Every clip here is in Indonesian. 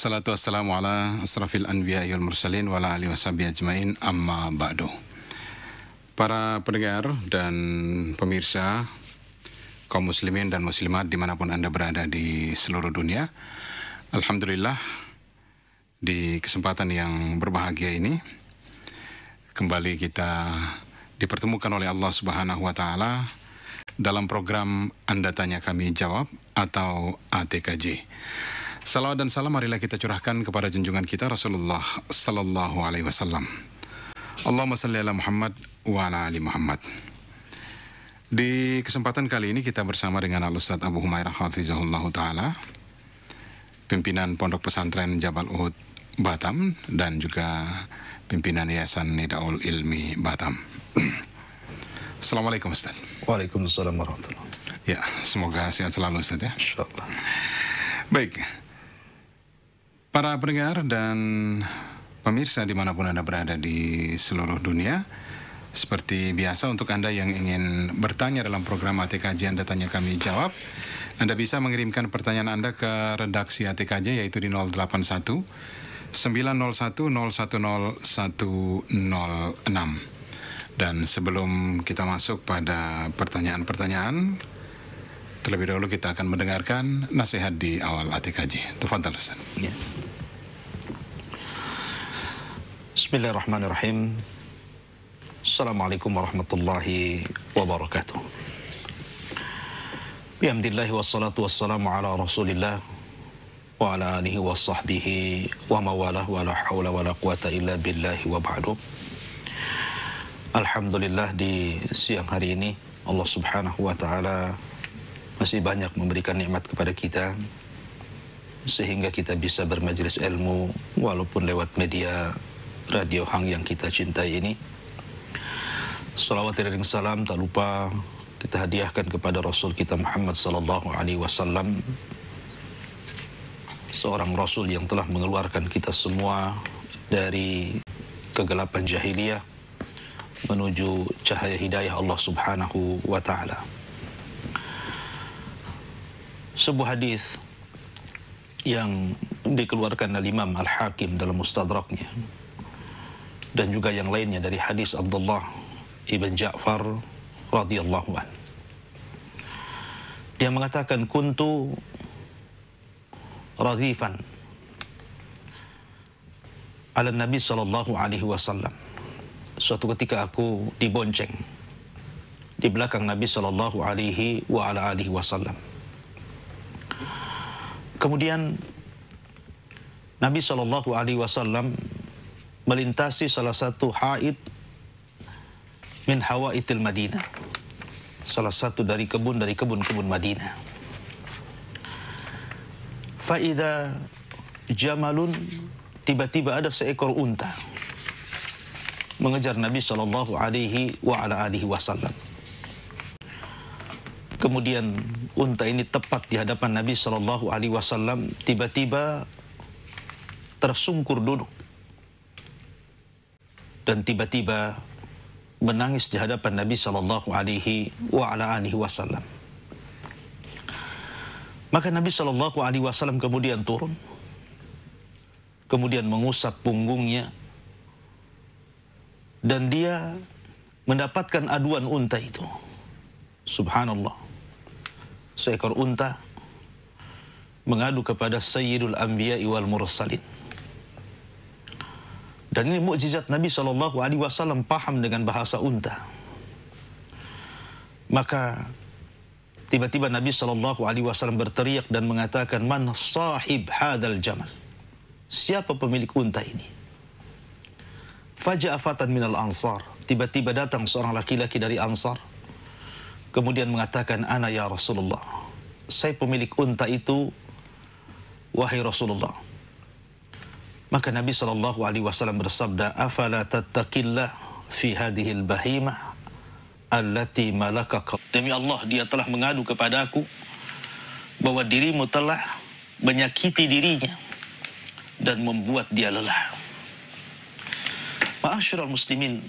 Assalatu wassalamu ala asrafil anbiya wal mursalin wa ala alihi washabihi ajmain, amma ba'du. Para pendengar dan pemirsa, kaum muslimin dan muslimat dimanapun Anda berada di seluruh dunia, alhamdulillah di kesempatan yang berbahagia ini kembali kita dipertemukan oleh Allah Subhanahu wa taala dalam program Anda Tanya Kami Jawab atau ATKJ. Salawat dan salam marilah kita curahkan kepada junjungan kita Rasulullah sallallahu alaihi wasallam. Allahumma salli ala Muhammad wa ala ali Muhammad. Di kesempatan kali ini kita bersama dengan Al-Ustaz Abu Humairah hafizahullah taala, pimpinan Pondok Pesantren Jabal Uhud Batam dan juga pimpinan Yayasan Nidaul Ilmi Batam. Assalamualaikum Ustaz. Waalaikumsalam warahmatullahi wabarakatuh. Ya, semoga sehat selalu Ustaz ya. Insyaallah. Baik, para pendengar dan pemirsa dimanapun Anda berada di seluruh dunia, seperti biasa untuk Anda yang ingin bertanya dalam program ATKJ Anda Tanya Kami Jawab, Anda bisa mengirimkan pertanyaan Anda ke redaksi ATKJ yaitu di 081 901 010 106. Dan sebelum kita masuk pada pertanyaan-pertanyaan, terlebih dahulu kita akan mendengarkan nasihat di awal ATKJ. Tafadhal Ustaz. Ya. Bismillahirrahmanirrahim. Assalamualaikum warahmatullahi wabarakatuh. Bihamdillahi wassalatu wassalamu ala rasulillah wa ala alihi wa sahbihi wa mawalah wa la hawla wa la quwata illa billahi wa ba'du. Alhamdulillah, di siang hari ini Allah subhanahu wa ta'ala masih banyak memberikan nikmat kepada kita sehingga kita bisa bermajelis ilmu walaupun lewat media radio Hang yang kita cintai ini. Salawat dan salam tak lupa kita hadiahkan kepada Rasul kita Muhammad sallallahu alaihi wasallam, seorang Rasul yang telah mengeluarkan kita semua dari kegelapan jahiliyah menuju cahaya hidayah Allah subhanahu wa ta'ala. Sebuah hadis yang dikeluarkan oleh Imam Al-Hakim dalam Mustadraknya dan juga yang lainnya dari hadis Abdullah ibn Ja'far radhiyallahu an. Dia mengatakan, kuntu radhifan ala Nabi sallallahu alaihi wasallam. Suatu ketika aku dibonceng di belakang Nabi sallallahu alaihi wa ala alihi wasallam. Kemudian Nabi sallallahu alaihi wasallam melintasi salah satu haid min hawaitil Madinah, salah satu dari kebun-kebun Madinah. Faida jamalun, tiba-tiba ada seekor unta mengejar Nabi sallallahu alaihi wa ala alihi wasallam. Kemudian unta ini tepat di hadapan Nabi sallallahu alaihi wasallam, tiba-tiba tersungkur duduk dan tiba-tiba menangis di hadapan Nabi sallallahu alaihi wa ala alihi wasallam. Maka Nabi sallallahu alaihi wasallam kemudian turun, kemudian mengusap punggungnya, dan dia mendapatkan aduan unta itu. Subhanallah, seekor unta mengadu kepada Sayyidul Anbiya wal Mursalin. Dan ini mukjizat Nabi sallallahu alaihi wasallam, paham dengan bahasa unta. Maka tiba-tiba Nabi sallallahu alaihi wasallam berteriak dan mengatakan, man sahib hadzal jamal? Siapa pemilik unta ini? Faja'a fatan minal ansar. Tiba-tiba datang seorang laki-laki dari Ansar, kemudian mengatakan, ana ya Rasulullah, saya pemilik unta itu, wahai Rasulullah. Maka Nabi sallallahu alaihi wasallam bersabda, afala tattaqillah fi hadhil bahimah allati malakaka. Demi Allah, dia telah mengadu kepadaku bahwa dirimu telah menyakiti dirinya dan membuat dia lelah. Ma'asyiral muslimin,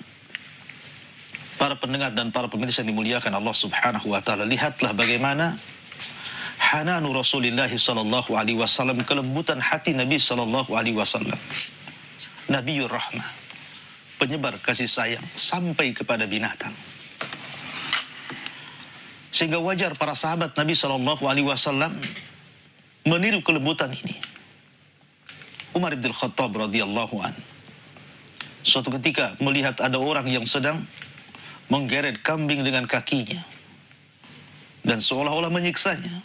para pendengar dan para pemirsa yang dimuliakan Allah subhanahu wa ta'ala, lihatlah bagaimana hananu Rasulullah sallallahu alaihi wasallam, kelembutan hati Nabi sallallahu alaihi wasallam. Nabiur Rahmah, penyebar kasih sayang sampai kepada binatang. Sehingga wajar para sahabat Nabi sallallahu alaihi wasallam meniru kelembutan ini. Umar bin Khattab radhiyallahu an, suatu ketika melihat ada orang yang sedang menggeret kambing dengan kakinya dan seolah-olah menyiksanya.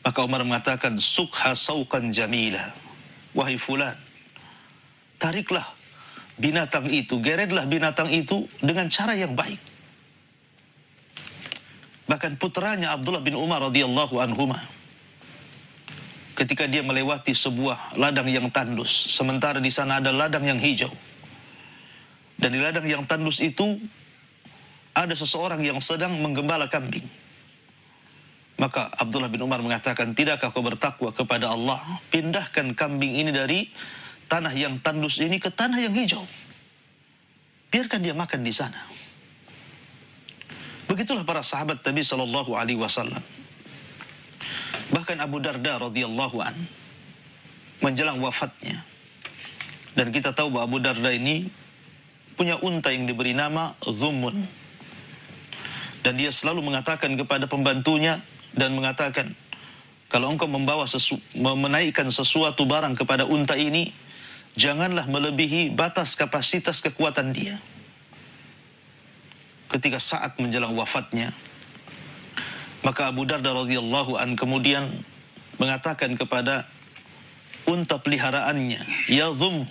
Maka Umar mengatakan, sukha saukan jamila, wahai fulan, tariklah binatang itu, geretlah binatang itu dengan cara yang baik. Bahkan putranya Abdullah bin Umar radhiyallahu anhuma, ketika dia melewati sebuah ladang yang tandus, sementara di sana ada ladang yang hijau, dan di ladang yang tandus itu ada seseorang yang sedang menggembala kambing. Maka Abdullah bin Umar mengatakan, tidakkah kau bertakwa kepada Allah, pindahkan kambing ini dari tanah yang tandus ini ke tanah yang hijau, biarkan dia makan di sana. Begitulah para sahabat Nabi sallallahu alaihi wasallam. Bahkan Abu Darda radhiyallahu an, menjelang wafatnya, dan kita tahu bahwa Abu Darda ini punya unta yang diberi nama Dhummun, dan dia selalu mengatakan kepada pembantunya dan mengatakan, kalau engkau menaikkan sesuatu barang kepada unta ini, janganlah melebihi batas kapasitas kekuatan dia. Ketika saat menjelang wafatnya, maka Abu Darda radhiyallahu an kemudian mengatakan kepada unta peliharaannya, ya Dhum,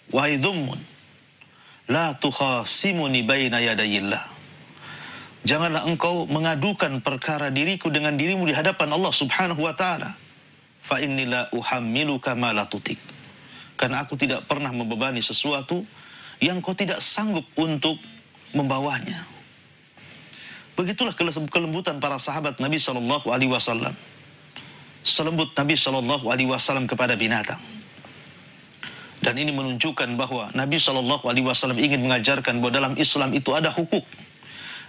wahai Dhummun, la tukhasimuni baina yadayillah, janganlah engkau mengadukan perkara diriku dengan dirimu di hadapan Allah subhanahu wa ta'ala. Fa inni la uhammiluka ma la tutik, karena aku tidak pernah membebani sesuatu yang kau tidak sanggup untuk membawanya. Begitulah kelembutan para sahabat Nabi sallallahu alaihi wasallam. Selembut Nabi sallallahu alaihi wasallam kepada binatang. Dan ini menunjukkan bahwa Nabi sallallahu alaihi wasallam ingin mengajarkan bahwa dalam Islam itu ada hukuk,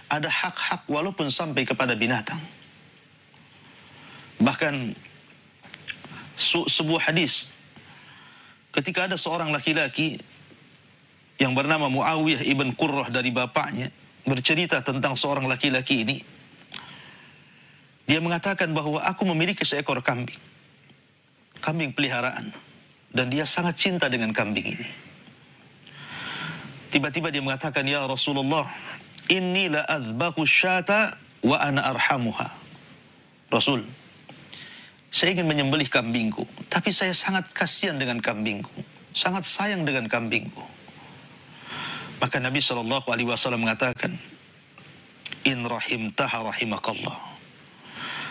ada hak-hak walaupun sampai kepada binatang. Bahkan sebuah hadis, ketika ada seorang laki-laki yang bernama Muawiyah ibn Qurrah dari bapaknya bercerita tentang seorang laki-laki ini. Dia mengatakan bahwa aku memiliki seekor kambing, kambing peliharaan, dan dia sangat cinta dengan kambing ini. Tiba-tiba dia mengatakan, ya Rasulullah, inni la azbahu syata wa ana arhamuha. Rasul, saya ingin menyembelih kambingku, tapi saya sangat kasihan dengan kambingku, sangat sayang dengan kambingku. Maka Nabi SAW mengatakan, in rahimtaha rahimakallah.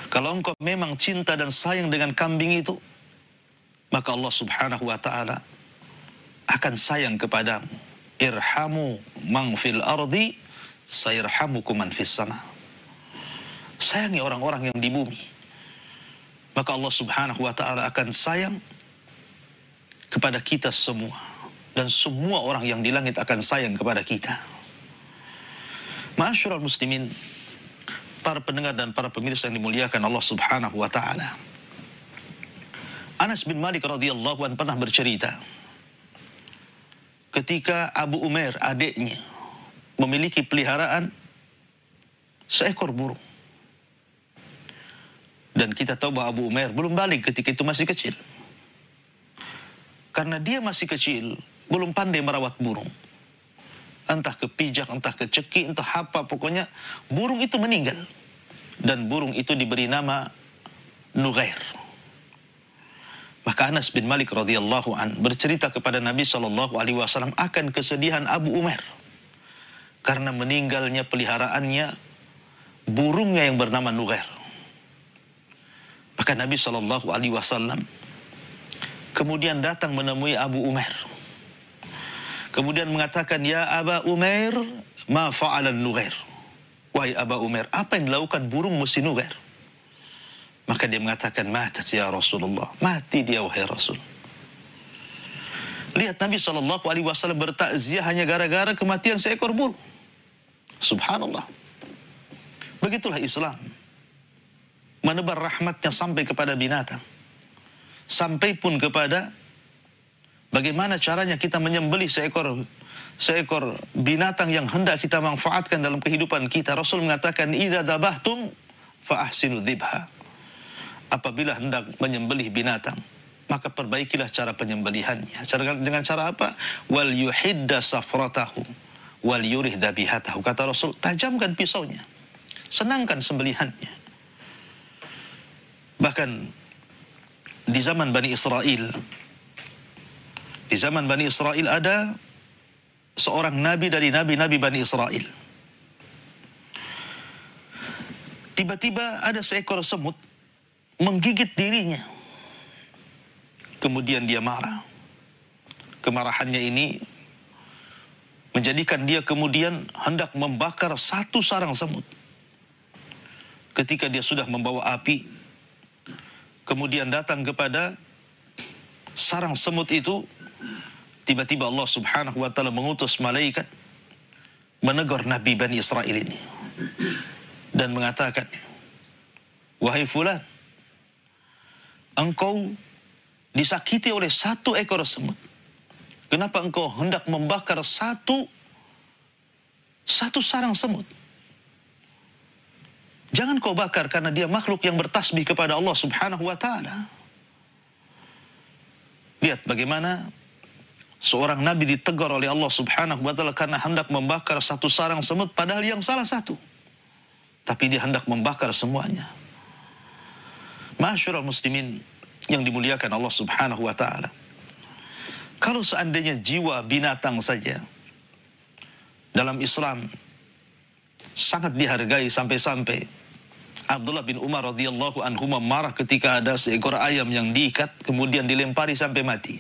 Kalau engkau memang cinta dan sayang dengan kambing itu, maka Allah subhanahu wa ta'ala akan sayang kepadamu. Irhamu man fil ardi, sayarhamukum man fis sama. Sayangi orang-orang yang di bumi, maka Allah subhanahu wa ta'ala akan sayang kepada kita semua. Dan semua orang yang di langit akan sayang kepada kita. Ma'asyiral muslimin, para pendengar dan para pemirsa yang dimuliakan Allah subhanahu wa ta'ala, Anas bin Malik radhiyallahu anhu pernah bercerita, ketika Abu Umair adiknya memiliki peliharaan seekor burung. Dan kita tahu bahwa Abu Umair belum balik ketika itu, masih kecil. Karena dia masih kecil, belum pandai merawat burung. Entah kepijak, entah keceki, entah apa, pokoknya burung itu meninggal. Dan burung itu diberi nama Nughair. Maka Anas bin Malik radhiyallahu an bercerita kepada Nabi SAW akan kesedihan Abu Umair karena meninggalnya peliharaannya burungnya yang bernama Nughair. Maka Nabi SAW kemudian datang menemui Abu Umair, kemudian mengatakan, ya Aba Umair, ma fa'alan Nughair. Wahai Aba Umair, apa yang dilakukan burung musi Nughair? Maka dia mengatakan, matat ya Rasulullah, mati dia wahai Rasul. Lihat Nabi SAW bertakziah hanya gara-gara kematian seekor burung. Subhanallah. Begitulah Islam. menebar rahmatnya sampai kepada binatang. Sampai pun kepada bagaimana caranya kita menyembelih seekor binatang yang hendak kita manfaatkan dalam kehidupan kita. Rasul mengatakan, "Idza dzabahtum fa ahsinu dzibha." Apabila hendak menyembelih binatang, maka perbaikilah cara penyembelihannya. Dengan cara apa? Wal yuhidda safratahu wal yurih dabihatahu. Kata Rasul, tajamkan pisaunya, senangkan sembelihannya. Bahkan di zaman Bani Israel ada seorang nabi dari nabi-nabi Bani Israel. Tiba-tiba ada seekor semut menggigit dirinya. Kemudian dia marah. Kemarahannya ini menjadikan dia kemudian hendak membakar satu sarang semut. Ketika dia sudah membawa api, kemudian datang kepada sarang semut itu, tiba-tiba Allah Subhanahu wa ta'ala mengutus malaikat menegur Nabi Bani Israel ini dan mengatakan, "Wahai fulan, engkau disakiti oleh satu ekor semut. Kenapa engkau hendak membakar satu sarang semut? Jangan kau bakar, karena dia makhluk yang bertasbih kepada Allah Subhanahu wa ta'ala." Lihat bagaimana seorang nabi ditegur oleh Allah Subhanahu wa ta'ala karena hendak membakar satu sarang semut, padahal yang salah satu, tapi dia hendak membakar semuanya. Ma'asyiral muslimin yang dimuliakan Allah Subhanahu wa ta'ala, kalau seandainya jiwa binatang saja dalam Islam sangat dihargai, sampai-sampai Abdullah bin Umar radhiyallahu anhu marah ketika ada seekor ayam yang diikat kemudian dilempari sampai mati.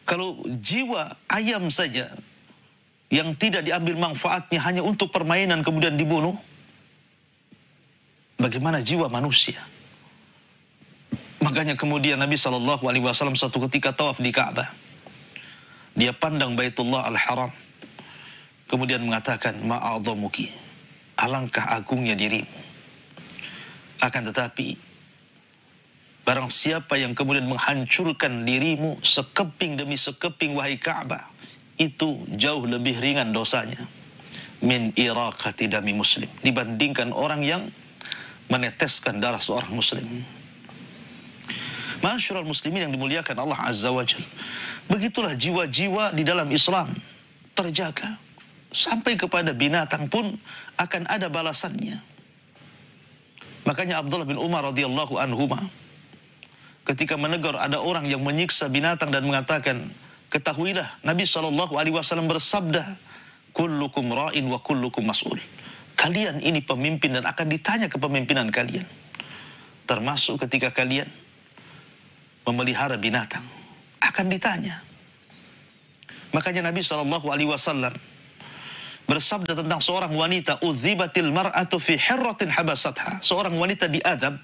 Kalau jiwa ayam saja yang tidak diambil manfaatnya hanya untuk permainan kemudian dibunuh, bagaimana jiwa manusia? Makanya kemudian Nabi SAW suatu ketika tawaf di Ka'bah, dia pandang Baitullah Al-Haram, kemudian mengatakan, "Ma'adhamuki, alangkah agungnya dirimu. Akan tetapi, barang siapa yang kemudian menghancurkan dirimu sekeping demi sekeping, wahai Ka'bah, itu jauh lebih ringan dosanya min iraqati dami muslim, dibandingkan orang yang meneteskan darah seorang muslim." Ma'asyiral muslimin yang dimuliakan Allah Azza wa Jalla, begitulah jiwa-jiwa di dalam Islam terjaga. Sampai kepada binatang pun akan ada balasannya. Makanya Abdullah bin Umar radhiyallahu anhuma ketika menegur ada orang yang menyiksa binatang dan mengatakan, ketahuilah Nabi SAW bersabda, "Kullukum ra'in wa kullukum mas'ul." Kalian ini pemimpin dan akan ditanya kepemimpinan kalian. Termasuk ketika kalian memelihara binatang, akan ditanya. Makanya Nabi SAW bersabda tentang seorang wanita, "Udzibatil mar'atu fi hirratin habasatha." Seorang wanita diadab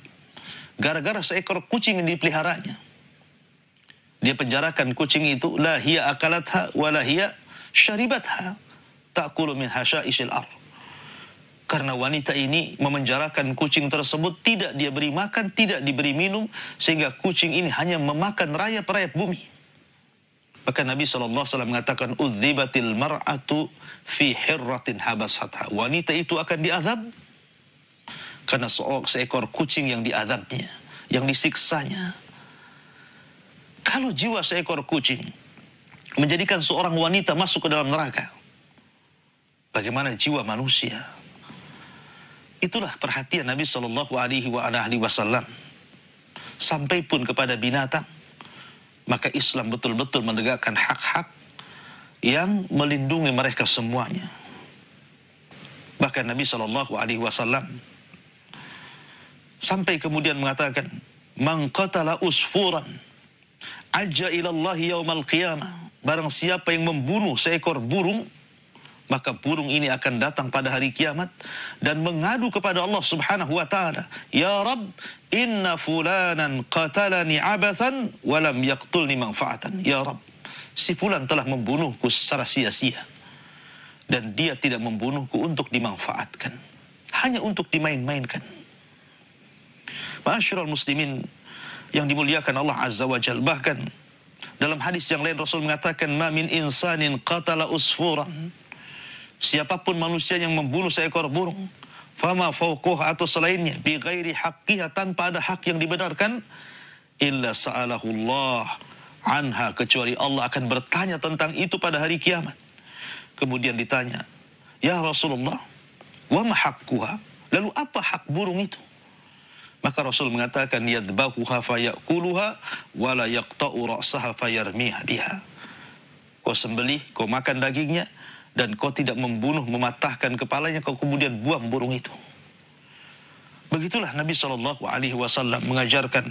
gara-gara seekor kucing yang dipeliharanya. Dia penjarakan kucing itu, la hiya akalatha wa la hiya syaribatha ta'kulu min hasyaisil ardh. Karena wanita ini memenjarakan kucing tersebut, tidak dia beri makan, tidak diberi minum, sehingga kucing ini hanya memakan rayap-rayap bumi. Maka Nabi SAW mengatakan, "Udzibatil mar'atu fi hirratin habasatha." Wanita itu akan diazab karena seekor kucing yang diazabnya, yang disiksanya. Kalau jiwa seekor kucing menjadikan seorang wanita masuk ke dalam neraka, bagaimana jiwa manusia? Itulah perhatian Nabi SAW. Sampai pun kepada binatang, maka Islam betul-betul menegakkan hak-hak yang melindungi mereka semuanya. Bahkan Nabi SAW sampai kemudian mengatakan, "Man qatala usfuran ajja ilallahi yaumal qiyamah." Barang siapa yang membunuh seekor burung, maka burung ini akan datang pada hari kiamat dan mengadu kepada Allah Subhanahu wa ta'ala, "Ya Rabb, inna fulanan qatalani abathan walam yaqtulni manfaatan." Ya Rabb, si fulan telah membunuhku secara sia-sia dan dia tidak membunuhku untuk dimanfaatkan, hanya untuk dimain-mainkan. Ma'asyiral muslimin yang dimuliakan Allah Azza wa Jalla, bahkan dalam hadis yang lain Rasul mengatakan, ma min insanin qatala usfuran, siapapun manusia yang membunuh seekor burung, fama fauquh atau selainnya, bi ghairi haqqiha, tanpa ada hak yang dibenarkan, illa sa'alahu Allah anha, kecuali Allah akan bertanya tentang itu pada hari kiamat. Kemudian ditanya, ya Rasulullah, wa ma haqquha, lalu apa hak burung itu? Maka Rasul mengatakan, yadbahuha fayakuluha wa la yaqta'u ra'saha fayarmiha biha. Kau sembelih, kau makan dagingnya, dan kau tidak membunuh, mematahkan kepalanya, kau kemudian buang burung itu. Begitulah Nabi SAW mengajarkan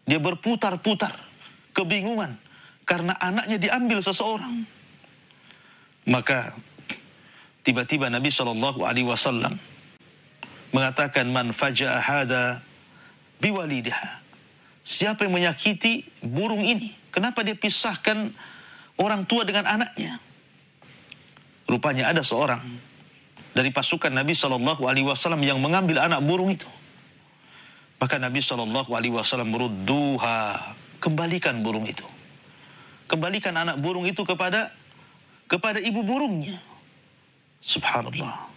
dia berputar-putar, kebingungan karena anaknya diambil seseorang. Maka tiba-tiba Nabi SAW mengatakan, man faja'a hada biwalidiha, siapa yang menyakiti burung ini, kenapa dia pisahkan orang tua dengan anaknya? Rupanya ada seorang dari pasukan Nabi SAW yang mengambil anak burung itu. Maka Nabi SAW merudduha, kembalikan burung itu. Kembalikan anak burung itu kepada ibu burungnya. Subhanallah.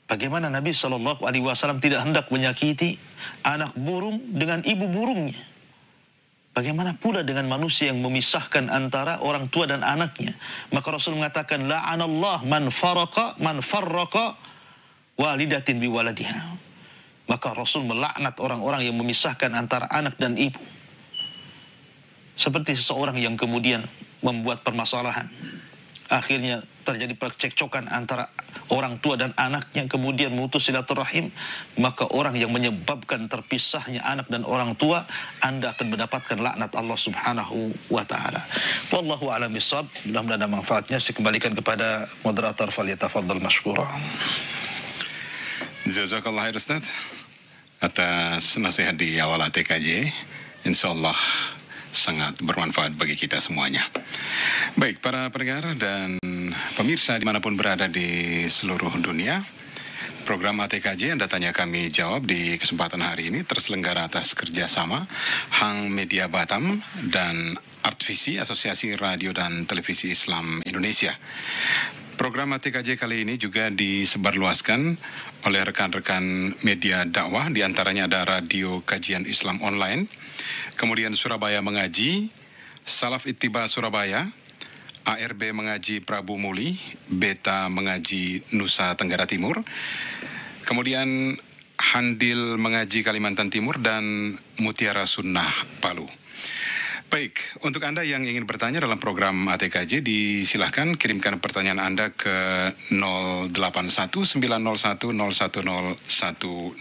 Bagaimana Nabi SAW tidak hendak menyakiti anak burung dengan ibu burungnya? Bagaimana pula dengan manusia yang memisahkan antara orang tua dan anaknya? Maka Rasul mengatakan, la'anallah man farraqa walidatin biwaladiha. Maka Rasul melaknat orang-orang yang memisahkan antara anak dan ibu. Seperti seseorang yang kemudian membuat permasalahan. Akhirnya terjadi percekcokan antara orang tua dan anaknya, kemudian memutus silaturahim. Maka orang yang menyebabkan terpisahnya anak dan orang tua, Anda akan mendapatkan laknat Allah Subhanahu wa ta'ala. Wallahu a'lam bishawab. Mudah-mudahan ada manfaatnya. Saya kembalikan kepada moderator, falyatafaddal mashkura. Jazakallah khair Ustaz atas nasihat di awal ATKJ. InsyaAllah sangat bermanfaat bagi kita semuanya. Baik, para pendengar dan pemirsa dimanapun berada di seluruh dunia, program ATKJ Anda Tanya Kami Jawab di kesempatan hari ini terselenggara atas kerjasama Hang Media Batam dan Artvisi, Asosiasi Radio dan Televisi Islam Indonesia. Program ATKJ kali ini juga disebarluaskan oleh rekan-rekan media dakwah, diantaranya ada Radio Kajian Islam Online, kemudian Surabaya Mengaji, Salaf Ittiba Surabaya, ARB Mengaji Prabu Muli, Beta Mengaji Nusa Tenggara Timur, kemudian Handil Mengaji Kalimantan Timur, dan Mutiara Sunnah Palu. Baik, untuk Anda yang ingin bertanya dalam program ATKJ, disilahkan kirimkan pertanyaan Anda ke 081901011006.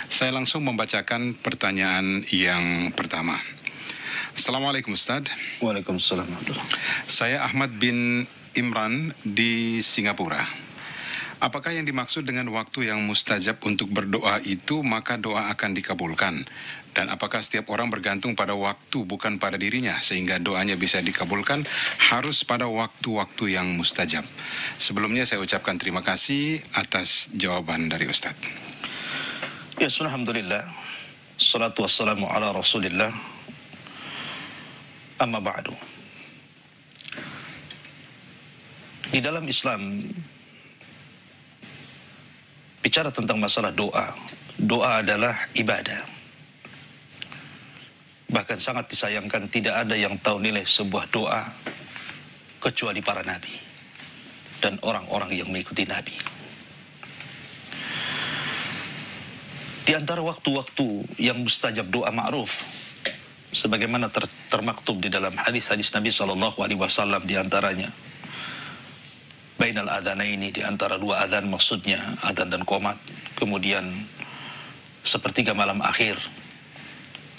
Saya langsung membacakan pertanyaan yang pertama. Assalamualaikum Ustaz. Waalaikumsalam. Saya Ahmad bin Imran di Singapura. Apakah yang dimaksud dengan waktu yang mustajab untuk berdoa itu maka doa akan dikabulkan? Dan apakah setiap orang bergantung pada waktu bukan pada dirinya sehingga doanya bisa dikabulkan harus pada waktu-waktu yang mustajab? Sebelumnya saya ucapkan terima kasih atas jawaban dari Ustaz. Ya, alhamdulillah. Salatu wassalamu ala Rasulillah. Amma ba'du. Di dalam Islam bicara tentang masalah doa. Doa adalah ibadah. Bahkan sangat disayangkan tidak ada yang tahu nilai sebuah doa kecuali para nabi dan orang-orang yang mengikuti nabi. Di antara waktu-waktu yang mustajab doa ma'ruf, sebagaimana termaktub di dalam hadis-hadis Nabi SAW, di antaranya bainal adzanaini, di antara dua adzan, maksudnya adzan dan qomat, kemudian sepertiga malam akhir,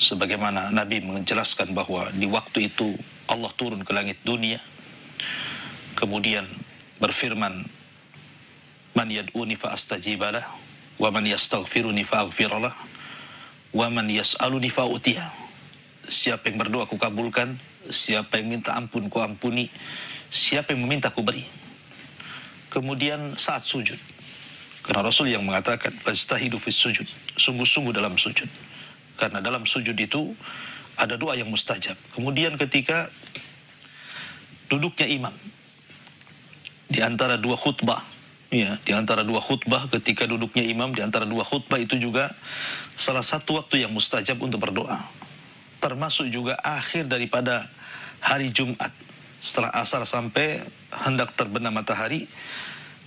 sebagaimana Nabi menjelaskan bahwa di waktu itu Allah turun ke langit dunia, kemudian berfirman, man yad'uni fa astajibalah, wa man yastaghfiruni fa aghfiralah, wa man yas'aluni fa utiyah. Siapa yang berdoa ku kabulkan, siapa yang minta ampun ku ampuni, siapa yang meminta ku beri. Kemudian saat sujud, karena Rasul yang mengatakan fajtahidu fis sujud, sungguh-sungguh dalam sujud, karena dalam sujud itu ada doa yang mustajab. Kemudian ketika duduknya imam di antara dua khutbah, ya, di antara dua khutbah, ketika duduknya imam di antara dua khutbah, itu juga salah satu waktu yang mustajab untuk berdoa. Termasuk juga akhir daripada hari Jumat, setelah asar sampai hendak terbenam matahari,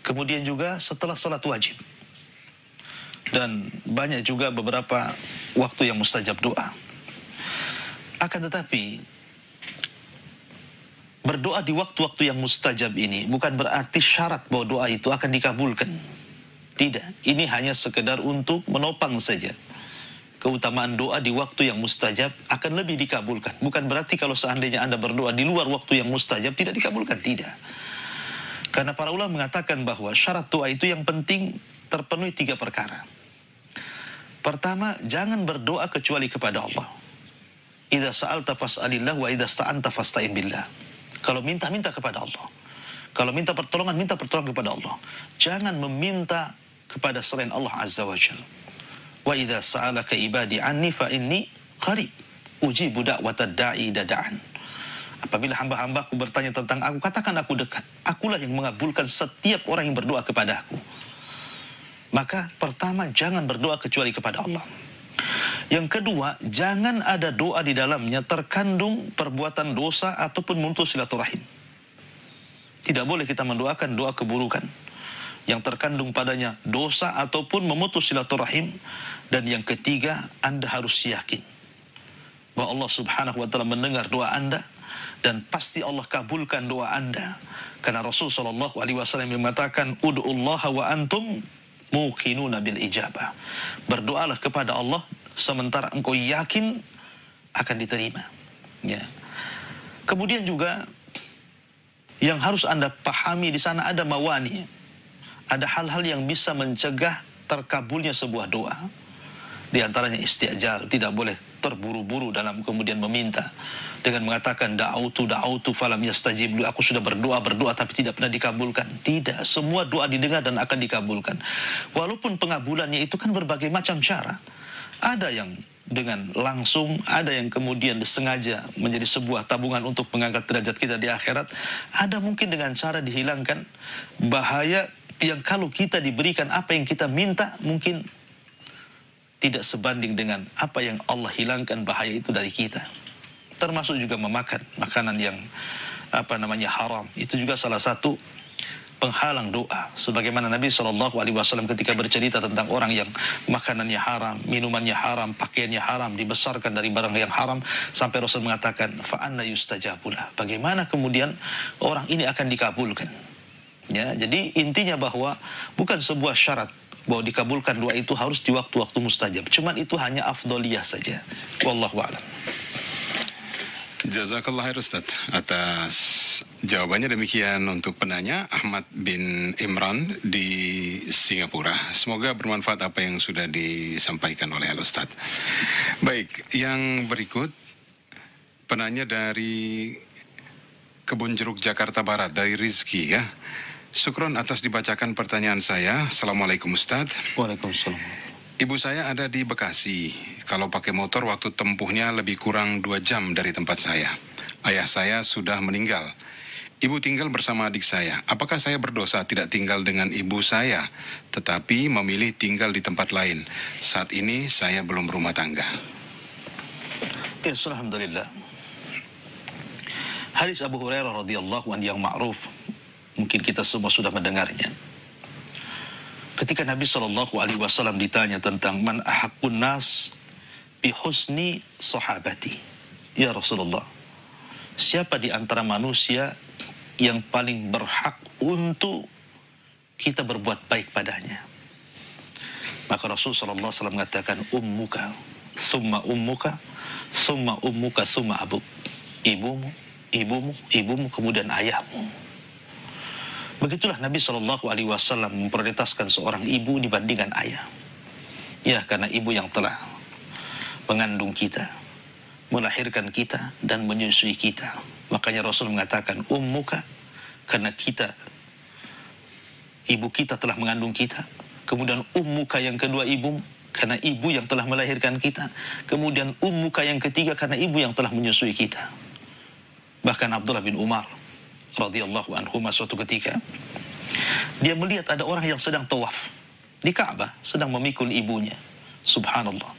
kemudian juga setelah sholat wajib. Dan banyak juga beberapa waktu yang mustajab doa. Akan tetapi, berdoa di waktu-waktu yang mustajab ini bukan berarti syarat bahwa doa itu akan dikabulkan. Tidak, ini hanya sekedar untuk menopang saja. Keutamaan doa di waktu yang mustajab akan lebih dikabulkan. Bukan berarti kalau seandainya Anda berdoa di luar waktu yang mustajab tidak dikabulkan, tidak. Karena para ulama mengatakan bahwa syarat doa itu yang penting terpenuhi 3 perkara. Pertama, jangan berdoa kecuali kepada Allah. Idza sa'alta fas'alillah wa idza sta'anta fasta'in billah. Kalau minta kepada Allah. Kalau minta pertolongan kepada Allah. Jangan meminta kepada selain Allah Azza wa Jalla. Wa idza sa'alaka ibadi anni fa inni qarib ujibu da'watad da'i dada'an. Apabila hamba-hambaku bertanya tentang aku, katakan aku dekat. Akulah yang mengabulkan setiap orang yang berdoa kepada aku. Maka pertama, jangan berdoa kecuali kepada Allah. Yang kedua, jangan ada doa di dalamnya terkandung perbuatan dosa ataupun memutus silaturahim. Tidak boleh kita mendoakan doa keburukan yang terkandung padanya dosa ataupun memutus silaturahim. Dan yang ketiga, Anda harus yakin bahwa Allah Subhanahu wa taala mendengar doa Anda dan pasti Allah kabulkan doa Anda. Karena Rasul sallallahu alaihi wasallam mengatakan, ud'ullaha wa antum muqinuna bil ijabah. Berdoalah kepada Allah sementara engkau yakin akan diterima. Ya. Kemudian juga yang harus Anda pahami di sana ada mawani. Ada hal-hal yang bisa mencegah terkabulnya sebuah doa. Di antaranya isti'jal, tidak boleh terburu-buru dalam kemudian meminta dengan mengatakan da'autu falam yastajib li, aku sudah berdoa tapi tidak pernah dikabulkan. Tidak, semua doa didengar dan akan dikabulkan. Walaupun pengabulannya itu kan berbagai macam cara. Ada yang dengan langsung, ada yang kemudian disengaja menjadi sebuah tabungan untuk mengangkat derajat kita di akhirat. Ada mungkin dengan cara dihilangkan bahaya yang kalau kita diberikan apa yang kita minta mungkin tidak sebanding dengan apa yang Allah hilangkan bahaya itu dari kita. Termasuk juga memakan makanan yang haram. Itu juga salah satu penghalang doa. Sebagaimana Nabi SAW ketika bercerita tentang orang yang makanannya haram, minumannya haram, pakaiannya haram, dibesarkan dari barang yang haram, sampai Rasul mengatakan, fa'anna yustajabulah. Bagaimana kemudian orang ini akan dikabulkan? Ya, jadi intinya bahwa bukan sebuah syarat bahwa dikabulkan doa itu harus di waktu-waktu mustajab. Cuman itu hanya afdoliyah saja. Wallahu a'lam. Jazakallah khair Ustaz atas jawabannya. Demikian untuk penanya Ahmad bin Imran di Singapura. Semoga bermanfaat apa yang sudah disampaikan oleh Al-Ustaz. Baik, yang berikut penanya dari Kebun Jeruk Jakarta Barat, dari Rizki ya. Syukron atas dibacakan pertanyaan saya. Assalamualaikum Ustaz. Waalaikumsalam. Ibu saya ada di Bekasi. Kalau pakai motor waktu tempuhnya lebih kurang 2 jam dari tempat saya. Ayah saya sudah meninggal. Ibu tinggal bersama adik saya. Apakah saya berdosa tidak tinggal dengan ibu saya, tetapi memilih tinggal di tempat lain? Saat ini saya belum berumah tangga. Ya, alhamdulillah. Hadis Abu Hurairah radhiyallahu anhu yang ma'ruf, mungkin kita semua sudah mendengarnya. ketika Nabi SAW ditanya tentang man ahaqqun nas bi husni sahabati, ya Rasulullah, siapa di antara manusia yang paling berhak untuk kita berbuat baik padanya? Maka Rasulullah SAW mengatakan ummuka, summa ummuka, summa ummuka, summa abuk. Ibumu, ibumu, ibumu, kemudian ayahmu. Begitulah Nabi SAW memprioritaskan seorang ibu dibandingkan ayah. Ya, karena ibu yang telah mengandung kita, melahirkan kita, dan menyusui kita. Makanya Rasul mengatakan ummuka, karena kita, ibu kita telah mengandung kita. Kemudian ummuka yang kedua ibumu, karena ibu yang telah melahirkan kita. Kemudian ummuka yang ketiga, karena ibu yang telah menyusui kita. Bahkan Abdullah bin Umar radhiyallahu anhu suatu ketika dia melihat ada orang yang sedang tawaf di Ka'bah, sedang memikul ibunya. Subhanallah.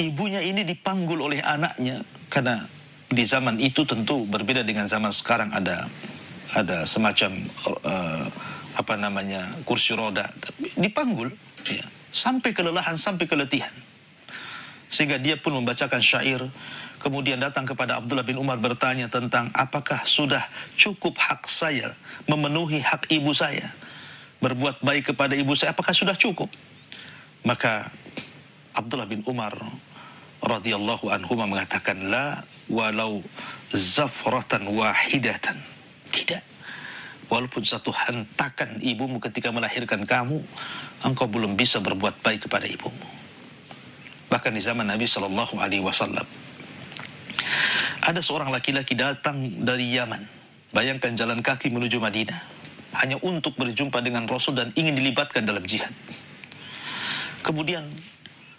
Ibunya ini dipanggul oleh anaknya, karena di zaman itu tentu berbeda dengan zaman sekarang, ada semacam kursi roda, dipanggul ya, sampai kelelahan, sampai keletihan, sehingga dia pun membacakan syair. Kemudian datang kepada Abdullah bin Umar bertanya tentang apakah sudah cukup hak saya memenuhi hak ibu saya, berbuat baik kepada ibu saya, apakah sudah cukup? Maka Abdullah bin Umar radhiyallahu anhu mengatakan la walau zafratan wahidatan, tidak, walaupun satu hentakan ibumu ketika melahirkan kamu, engkau belum bisa berbuat baik kepada ibumu. Bahkan di zaman Nabi SAW ada seorang laki-laki datang dari Yaman. Bayangkan jalan kaki menuju Madinah hanya untuk berjumpa dengan Rasul dan ingin dilibatkan dalam jihad. Kemudian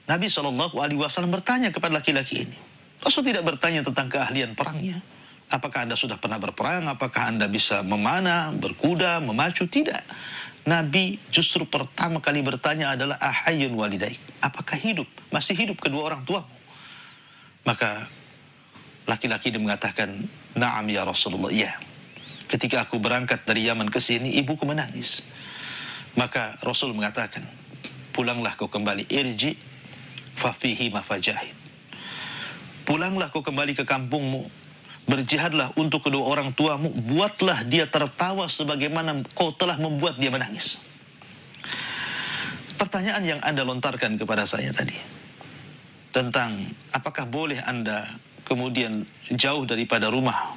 Nabi SAW bertanya kepada laki-laki ini. Rasul tidak bertanya tentang keahlian perangnya. Apakah Anda sudah pernah berperang? Apakah Anda bisa memanah, berkuda, memacu? Tidak. Nabi justru pertama kali bertanya adalah ahayyun walidaik. Apakah hidup? Masih hidup kedua orang tuamu? Maka laki-laki dia mengatakan, na'am ya Rasulullah, iya. Ketika aku berangkat dari Yaman ke sini, ibuku menangis. Maka Rasul mengatakan, pulanglah kau kembali, irji fafihi mafajahid. Pulanglah kau kembali ke kampungmu, berjihadlah untuk kedua orang tuamu, buatlah dia tertawa sebagaimana kau telah membuat dia menangis. Pertanyaan yang Anda lontarkan kepada saya tadi, tentang apakah boleh Anda kemudian jauh daripada rumah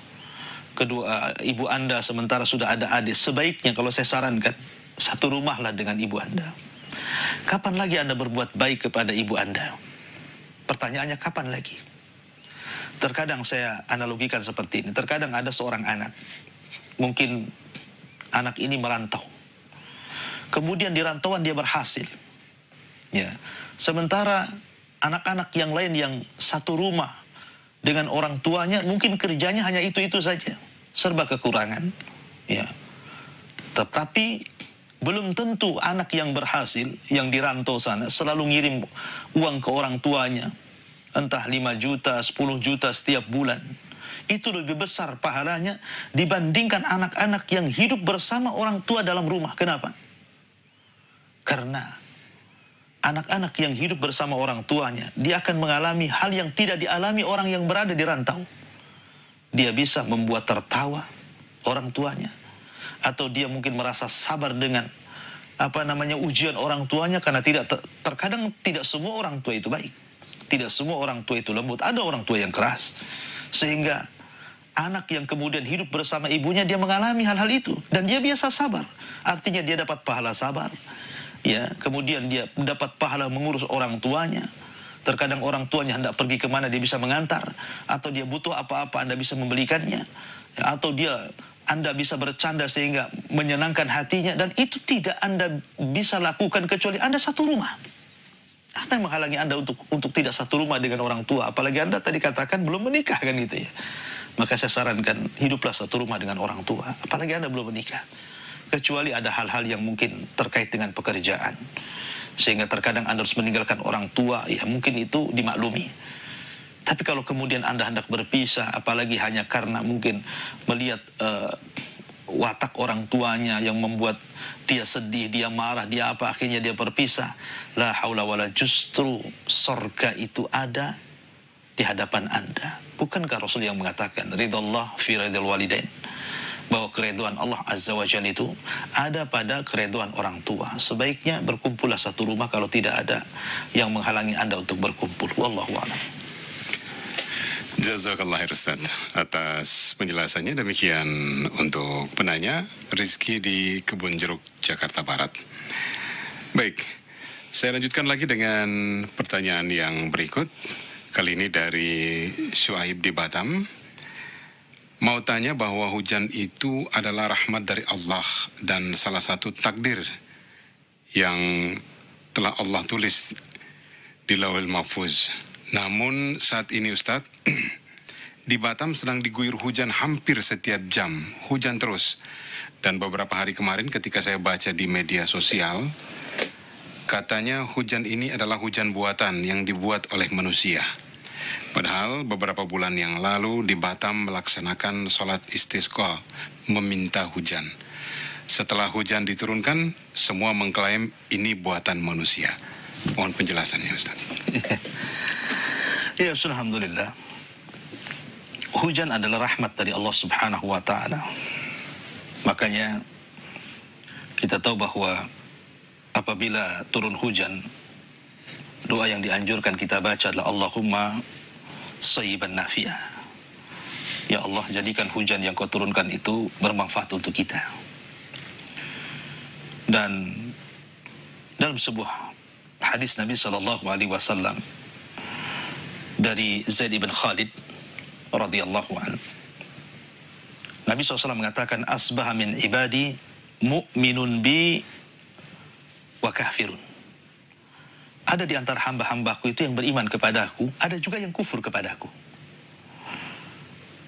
kedua ibu Anda sementara sudah ada adik. Sebaiknya kalau saya sarankan, satu rumahlah dengan ibu Anda. Kapan lagi Anda berbuat baik kepada ibu Anda? Pertanyaannya, kapan lagi? Terkadang saya analogikan seperti ini. Terkadang ada seorang anak, mungkin anak ini merantau. Kemudian di rantauan dia berhasil. Ya. Sementara anak-anak yang lain yang satu rumah dengan orang tuanya, mungkin kerjanya hanya itu-itu saja, serba kekurangan. Ya. Tetapi belum tentu anak yang berhasil, yang dirantau sana, selalu ngirim uang ke orang tuanya, entah 5 juta, 10 juta setiap bulan. Itu lebih besar pahalanya dibandingkan anak-anak yang hidup bersama orang tua dalam rumah. Kenapa? Karena anak-anak yang hidup bersama orang tuanya, dia akan mengalami hal yang tidak dialami orang yang berada di rantau. Dia bisa membuat tertawa orang tuanya, atau dia mungkin merasa sabar dengan ujian orang tuanya, karena terkadang tidak semua orang tua itu baik, tidak semua orang tua itu lembut, ada orang tua yang keras, sehingga anak yang kemudian hidup bersama ibunya, dia mengalami hal-hal itu dan dia biasa sabar, artinya dia dapat pahala sabar. Ya, kemudian dia mendapat pahala mengurus orang tuanya. Terkadang orang tuanya hendak pergi kemana, dia bisa mengantar, atau dia butuh apa-apa, Anda bisa membelikannya, ya, atau Anda bisa bercanda sehingga menyenangkan hatinya, dan itu tidak Anda bisa lakukan kecuali Anda satu rumah. Apa yang menghalangi Anda untuk tidak satu rumah dengan orang tua? Apalagi Anda tadi katakan belum menikah, kan gitu ya. Maka saya sarankan, hiduplah satu rumah dengan orang tua, apalagi Anda belum menikah. Kecuali ada hal-hal yang mungkin terkait dengan pekerjaan, sehingga terkadang Anda harus meninggalkan orang tua, ya mungkin itu dimaklumi. Tapi kalau kemudian Anda hendak berpisah, apalagi hanya karena mungkin melihat watak orang tuanya yang membuat dia sedih, dia marah, dia apa, akhirnya dia berpisah. La haula wala, justru surga itu ada di hadapan Anda. Bukankah Rasul yang mengatakan ridallah fi ridal walidain, bahwa keridhaan Allah Azza wa Jalla itu ada pada keridhaan orang tua. Sebaiknya berkumpullah satu rumah kalau tidak ada yang menghalangi Anda untuk berkumpul. Wallahu a'lam. Jazakallah Ustaz atas penjelasannya. Demikian untuk penanya Rizky di Kebun Jeruk, Jakarta Barat. Baik, saya lanjutkan lagi dengan pertanyaan yang berikut. Kali ini dari Syuaib di Batam. Mau tanya bahwa hujan itu adalah rahmat dari Allah dan salah satu takdir yang telah Allah tulis di Lauhul Mahfuz. Namun saat ini Ustadz, di Batam sedang diguyur hujan hampir setiap jam, hujan terus. Dan beberapa hari kemarin ketika saya baca di media sosial, katanya hujan ini adalah hujan buatan yang dibuat oleh manusia. Padahal beberapa bulan yang lalu di Batam melaksanakan sholat istisqa, meminta hujan. Setelah hujan diturunkan, semua mengklaim ini buatan manusia. Mohon penjelasannya Ustaz. Ya, alhamdulillah. Hujan adalah rahmat dari Allah Subhanahu wa taala. Makanya kita tahu bahwa apabila turun hujan, doa yang dianjurkan kita baca adalah Allahumma sayyiban nafi'ah. Ya Allah, jadikan hujan yang kau turunkan itu bermanfaat untuk kita. Dan dalam sebuah hadis Nabi SAW dari Zaid bin Khalid radhiyallahu anhu, Nabi SAW mengatakan, asbaha min ibadi mu'minun bi wa kafirun. Ada di antara hamba-hambaku itu yang beriman kepadaku, ada juga yang kufur kepadaku.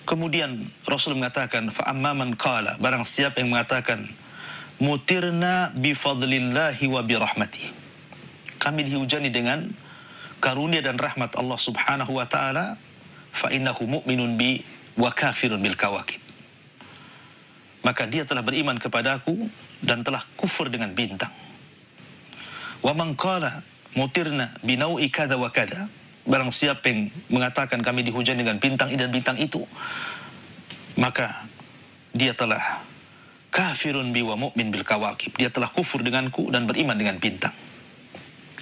Kemudian Rasul mengatakan, fa amma man qala, barang siapa yang mengatakan, mutirna bi fadlillahi wa bi rahmati, kami dihujani dengan karunia dan rahmat Allah Subhanahu wa taala, fa innahu mu'minun bi wa kafirun bil kawakib, maka dia telah beriman kepadaku dan telah kufur dengan bintang. Wa man qala mutirna bi nau'i kada wa kada, barang siapa yang mengatakan kami dihujani dengan bintang ini dan bintang itu, maka dia telah kafirun bi wa mu'min bil kawakib, dia telah kufur denganku dan beriman dengan bintang.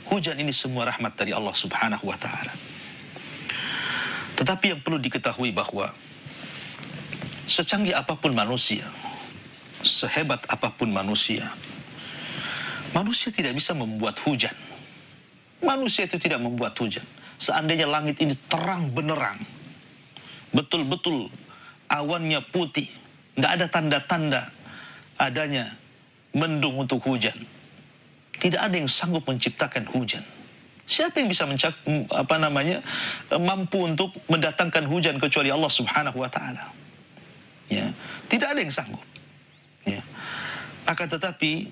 Hujan ini semua rahmat dari Allah Subhanahu wa taala. Tetapi yang perlu diketahui bahwa secanggih apapun manusia, sehebat apapun manusia, manusia tidak bisa membuat hujan. Manusia itu tidak membuat hujan. Seandainya langit ini terang benerang, betul-betul awannya putih, nggak ada tanda-tanda adanya mendung untuk hujan, tidak ada yang sanggup menciptakan hujan. Siapa yang bisa mampu untuk mendatangkan hujan kecuali Allah Subhanahu wa taala? Ya, tidak ada yang sanggup. Ya. Akan tetapi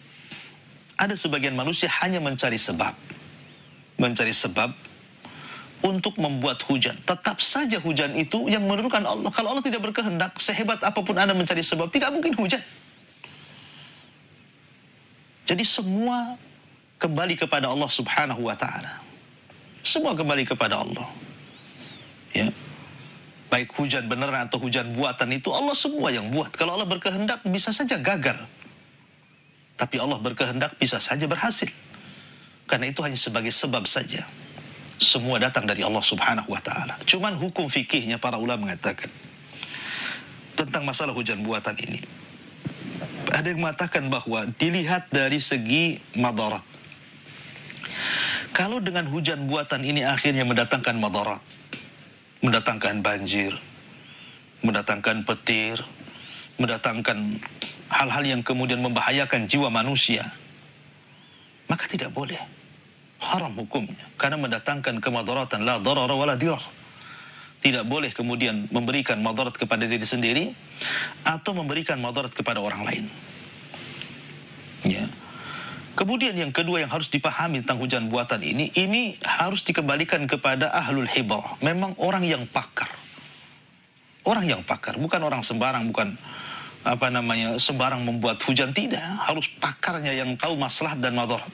ada sebagian manusia hanya mencari sebab untuk membuat hujan. Tetap saja hujan itu yang menurunkan Allah. Kalau Allah tidak berkehendak, sehebat apapun Anda mencari sebab, tidak mungkin hujan. Jadi semua kembali kepada Allah Subhanahu wa taala. Semua kembali kepada Allah. Ya. Baik hujan beneran atau hujan buatan itu Allah semua yang buat. Kalau Allah berkehendak bisa saja gagal. Tapi Allah berkehendak bisa saja berhasil. Karena itu hanya sebagai sebab saja. Semua datang dari Allah Subhanahu wa taala. Cuman hukum fikihnya para ulama mengatakan tentang masalah hujan buatan ini, ada yang mengatakan bahwa dilihat dari segi madarat. Kalau dengan hujan buatan ini akhirnya mendatangkan madarat, mendatangkan banjir, mendatangkan petir, mendatangkan hal-hal yang kemudian membahayakan jiwa manusia, maka tidak boleh. Haram hukumnya. Karena mendatangkan kemadaratan, la darara wa la dirar. Tidak boleh kemudian memberikan madarat kepada diri sendiri atau memberikan madarat kepada orang lain. Ya. Kemudian yang kedua yang harus dipahami tentang hujan buatan ini harus dikembalikan kepada ahlul hibrah. Memang orang yang pakar. Orang yang pakar, bukan orang sembarang, bukan sembarang membuat hujan, tidak. Harus pakarnya yang tahu maslahat dan madarat.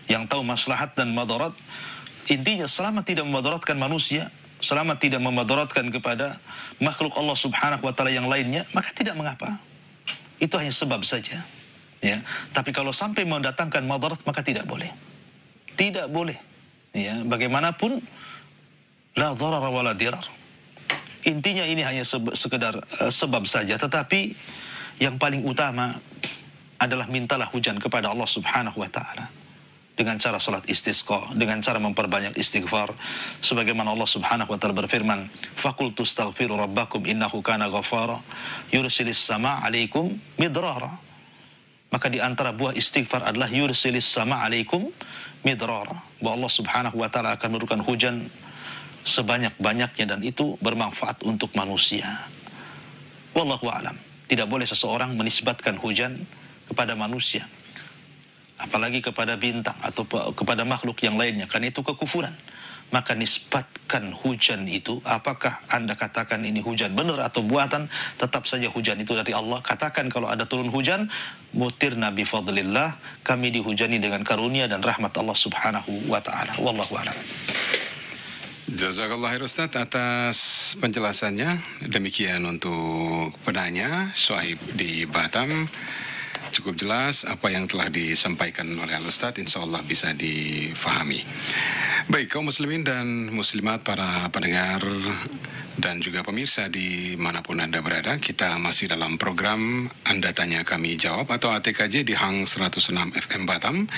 Yang tahu maslahat dan madarat, intinya selama tidak memadaratkan manusia, selama tidak memadaratkan kepada makhluk Allah Subhanahu wa taala yang lainnya, maka tidak mengapa. Itu hanya sebab saja. Ya, tapi kalau sampai mendatangkan madarat, maka tidak boleh. Tidak boleh. Ya, bagaimanapun la dharara wa la dirar. Intinya ini hanya sekedar sebab saja, tetapi yang paling utama adalah mintalah hujan kepada Allah Subhanahu wa taala dengan cara salat istisqa, dengan cara memperbanyak istighfar, sebagaimana Allah Subhanahu wa taala berfirman, faqul tastaghfiru rabbakum innahu kana ghaffara yursilis sama' 'alaikum midrara. Maka di antara buah istighfar adalah yursilis sama' 'alaikum midrara, bahwa Allah Subhanahu wa taala akan menurunkan hujan sebanyak-banyaknya dan itu bermanfaat untuk manusia. Wallahu a'lam. Tidak boleh seseorang menisbatkan hujan kepada manusia, apalagi kepada bintang atau kepada makhluk yang lainnya, karena itu kekufuran. Maka nisbatkan hujan itu, apakah Anda katakan ini hujan benar atau buatan, tetap saja hujan itu dari Allah. Katakan kalau ada turun hujan, mutirna bi fadlillah, kami dihujani dengan karunia dan rahmat Allah Subhanahu wa taala. Wallahu a'lam. Jazakallah khair Ustaz atas penjelasannya. Demikian untuk penanya Suhaib di Batam. Cukup jelas apa yang telah disampaikan oleh Al-Ustaz, insya Allah bisa difahami. Baik, kaum muslimin dan muslimat, para pendengar dan juga pemirsa dimanapun Anda berada, kita masih dalam program Anda Tanya Kami Jawab atau ATKJ di Hang 106 FM Batam,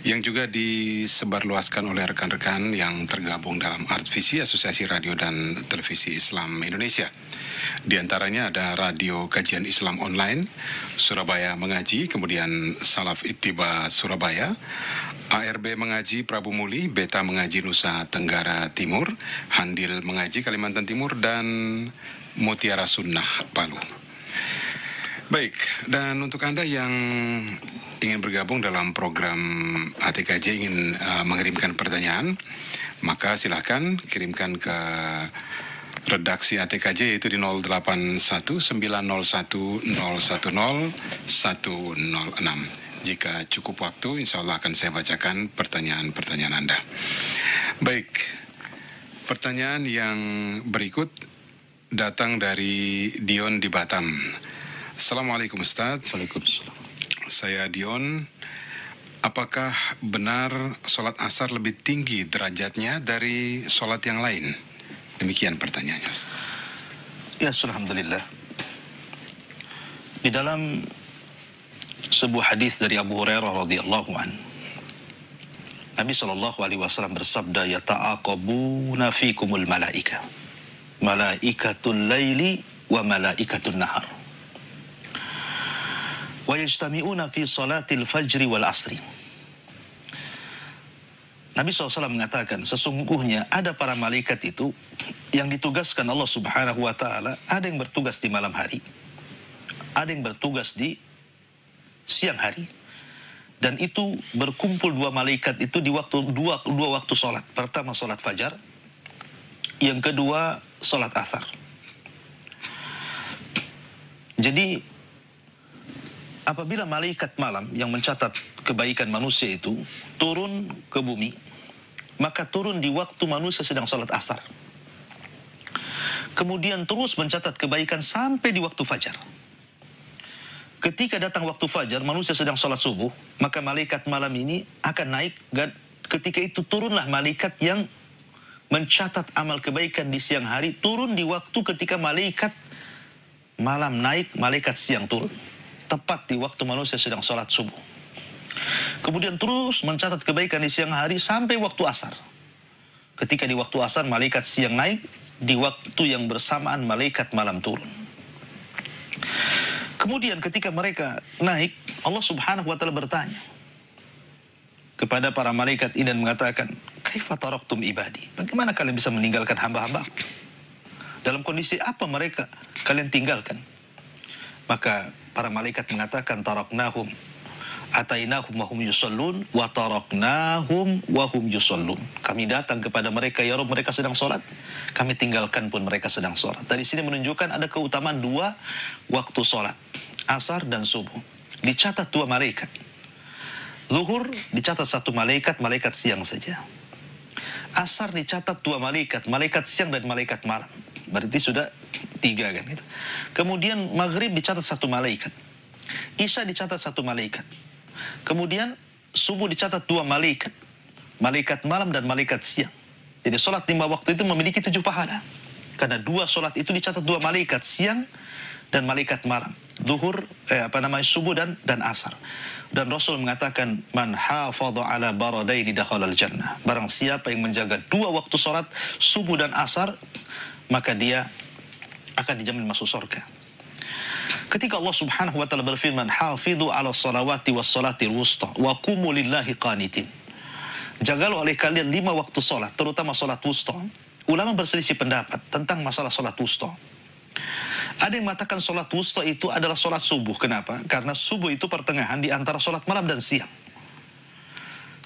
yang juga disebarluaskan oleh rekan-rekan yang tergabung dalam ARTVISI, Asosiasi Radio dan Televisi Islam Indonesia. Di antaranya ada Radio Kajian Islam Online Surabaya Mengaji, kemudian Salaf Ittiba Surabaya, ARB Mengaji Prabu Muli, Beta Mengaji Nusa Tenggara Timur, Handil Mengaji Kalimantan Timur, dan Mutiara Sunnah Palu. Baik, dan untuk Anda yang ingin bergabung dalam program ATKJ, ingin mengirimkan pertanyaan, maka silahkan kirimkan ke redaksi ATKJ, yaitu di 081901010106. Jika cukup waktu, insya Allah akan saya bacakan pertanyaan-pertanyaan Anda. Baik, pertanyaan yang berikut datang dari Dion di Batam. Assalamualaikum Ustaz. Waalaikumsalam. Saya Dion. Apakah benar sholat asar lebih tinggi derajatnya dari sholat yang lain? Demikian pertanyaannya Ustaz. Ya, alhamdulillah. Di dalam sebuah hadis dari Abu Hurairah radhiyallahu an, Nabi SAW bersabda, yata'aqabuna fikumul malaika, malaikatul laili wa malaikatul nahar, wa yajtami'una fi salatil fajri wal asri. Nabi SAW mengatakan, sesungguhnya ada para malaikat itu yang ditugaskan Allah Subhanahu wa ta'ala, ada yang bertugas di malam hari, ada yang bertugas di siang hari, dan itu berkumpul dua malaikat itu di waktu dua waktu sholat. Pertama sholat fajar, yang kedua sholat asar. Jadi apabila malaikat malam yang mencatat kebaikan manusia itu turun ke bumi, maka turun di waktu manusia sedang sholat asar, kemudian terus mencatat kebaikan sampai di waktu fajar. Ketika datang waktu fajar, manusia sedang sholat subuh, maka malaikat malam ini akan naik. Ketika itu turunlah malaikat yang mencatat amal kebaikan di siang hari, turun di waktu ketika malaikat malam naik, malaikat siang turun, tepat di waktu manusia sedang sholat subuh. Kemudian terus mencatat kebaikan di siang hari sampai waktu asar. Ketika di waktu asar, malaikat siang naik, di waktu yang bersamaan malaikat malam turun. Kemudian ketika mereka naik, Allah Subhanahu wa ta'ala bertanya kepada para malaikat ini dan mengatakan, kaifa taraktum ibadi? Bagaimana kalian bisa meninggalkan hamba-hamba? Dalam kondisi apa mereka kalian tinggalkan? Maka para malaikat mengatakan, taraknahum Atainahum wa hum yusallun wa taraknahum wa hum yusallun. Kami datang kepada mereka, ya Rabb, mereka sedang sholat. Kami tinggalkan pun mereka sedang sholat. Dari sini menunjukkan ada keutamaan dua waktu sholat, asar dan subuh. Dicatat dua malaikat. Zuhur dicatat satu malaikat, malaikat siang saja. Asar dicatat dua malaikat, malaikat siang dan malaikat malam. Berarti sudah tiga kan itu. Kemudian maghrib dicatat satu malaikat. Isya dicatat satu malaikat. Kemudian subuh dicatat dua malaikat. Malaikat malam dan malaikat siang. Jadi sholat 5 waktu itu memiliki 7 pahala. Karena dua sholat itu dicatat dua malaikat, siang dan malaikat malam. Duhur, subuh dan asar. Dan Rasul mengatakan, man hafadha ala baradaini dakhalal jannah. Barang siapa yang menjaga dua waktu sholat, subuh dan asar, maka dia akan dijamin masuk surga. Ketika Allah Subhanahu wa taala berfirman, "Hafidhu 'ala shalawati was salatil wusta wa qumu lillahi qanitin." Jagalah oleh kalian 5 waktu salat, terutama salat wusta. Ulama berselisih pendapat tentang masalah salat wusta. Ada yang mengatakan salat wusta itu adalah salat subuh. Kenapa? Karena subuh itu pertengahan di antara salat malam dan siang.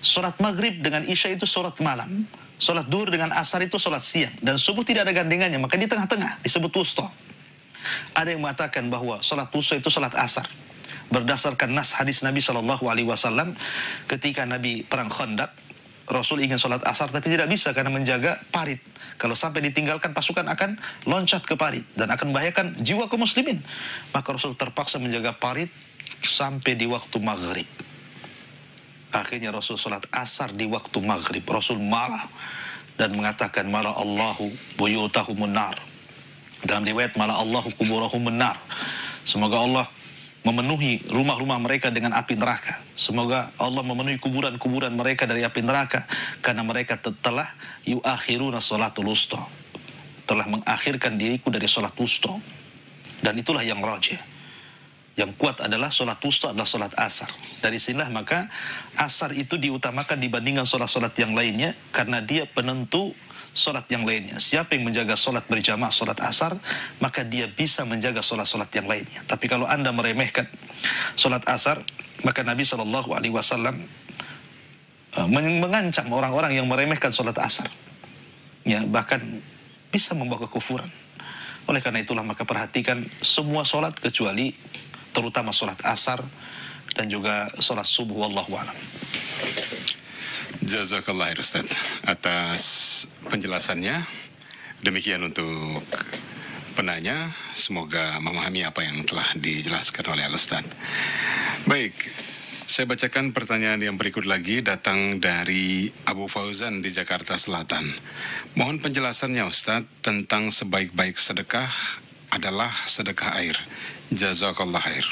Salat maghrib dengan isya itu salat malam. Salat duhur dengan asar itu salat siang. Dan subuh tidak ada gandengannya, maka di tengah-tengah disebut wusta. Ada yang mengatakan bahwa salat wusta itu salat asar. Berdasarkan nas hadis Nabi SAW ketika Nabi perang Khandaq, Rasul ingin salat asar tapi tidak bisa karena menjaga parit. Kalau sampai ditinggalkan pasukan akan loncat ke parit dan akan membahayakan jiwa kaum muslimin. Maka Rasul terpaksa menjaga parit sampai di waktu maghrib. Akhirnya Rasul salat asar di waktu maghrib. Rasul marah dan mengatakan, "Mala Allahu buyutahumun nar." Dalam riwayat, "Mala Allahu kuburahumun nar." Semoga Allah memenuhi rumah-rumah mereka dengan api neraka. Semoga Allah memenuhi kuburan-kuburan mereka dari api neraka, karena mereka telah yuakhiruna sholatul wusta, telah mengakhirkan diriku dari sholat wusta. Dan itulah yang rajih. Yang kuat adalah sholat wusta adalah sholat asar. Dari sinilah maka asar itu diutamakan dibandingkan sholat-sholat yang lainnya, karena dia penentu sholat yang lainnya. Siapa yang menjaga sholat berjamaah, sholat asar, maka dia bisa menjaga sholat-sholat yang lainnya. Tapi kalau Anda meremehkan sholat asar, maka Nabi SAW mengancam orang-orang yang meremehkan sholat asar. Ya, bahkan bisa membawa kekufuran. Oleh karena itulah maka perhatikan semua sholat kecuali terutama sholat asar dan juga sholat subuh. Wallahu a'lam. Jazakallah Ustaz atas penjelasannya. Demikian untuk penanya, semoga memahami apa yang telah dijelaskan oleh Ustaz. Baik, saya bacakan pertanyaan yang berikut lagi, datang dari Abu Fauzan di Jakarta Selatan. Mohon penjelasannya Ustaz tentang sebaik-baik sedekah adalah sedekah air. Jazakallah khair.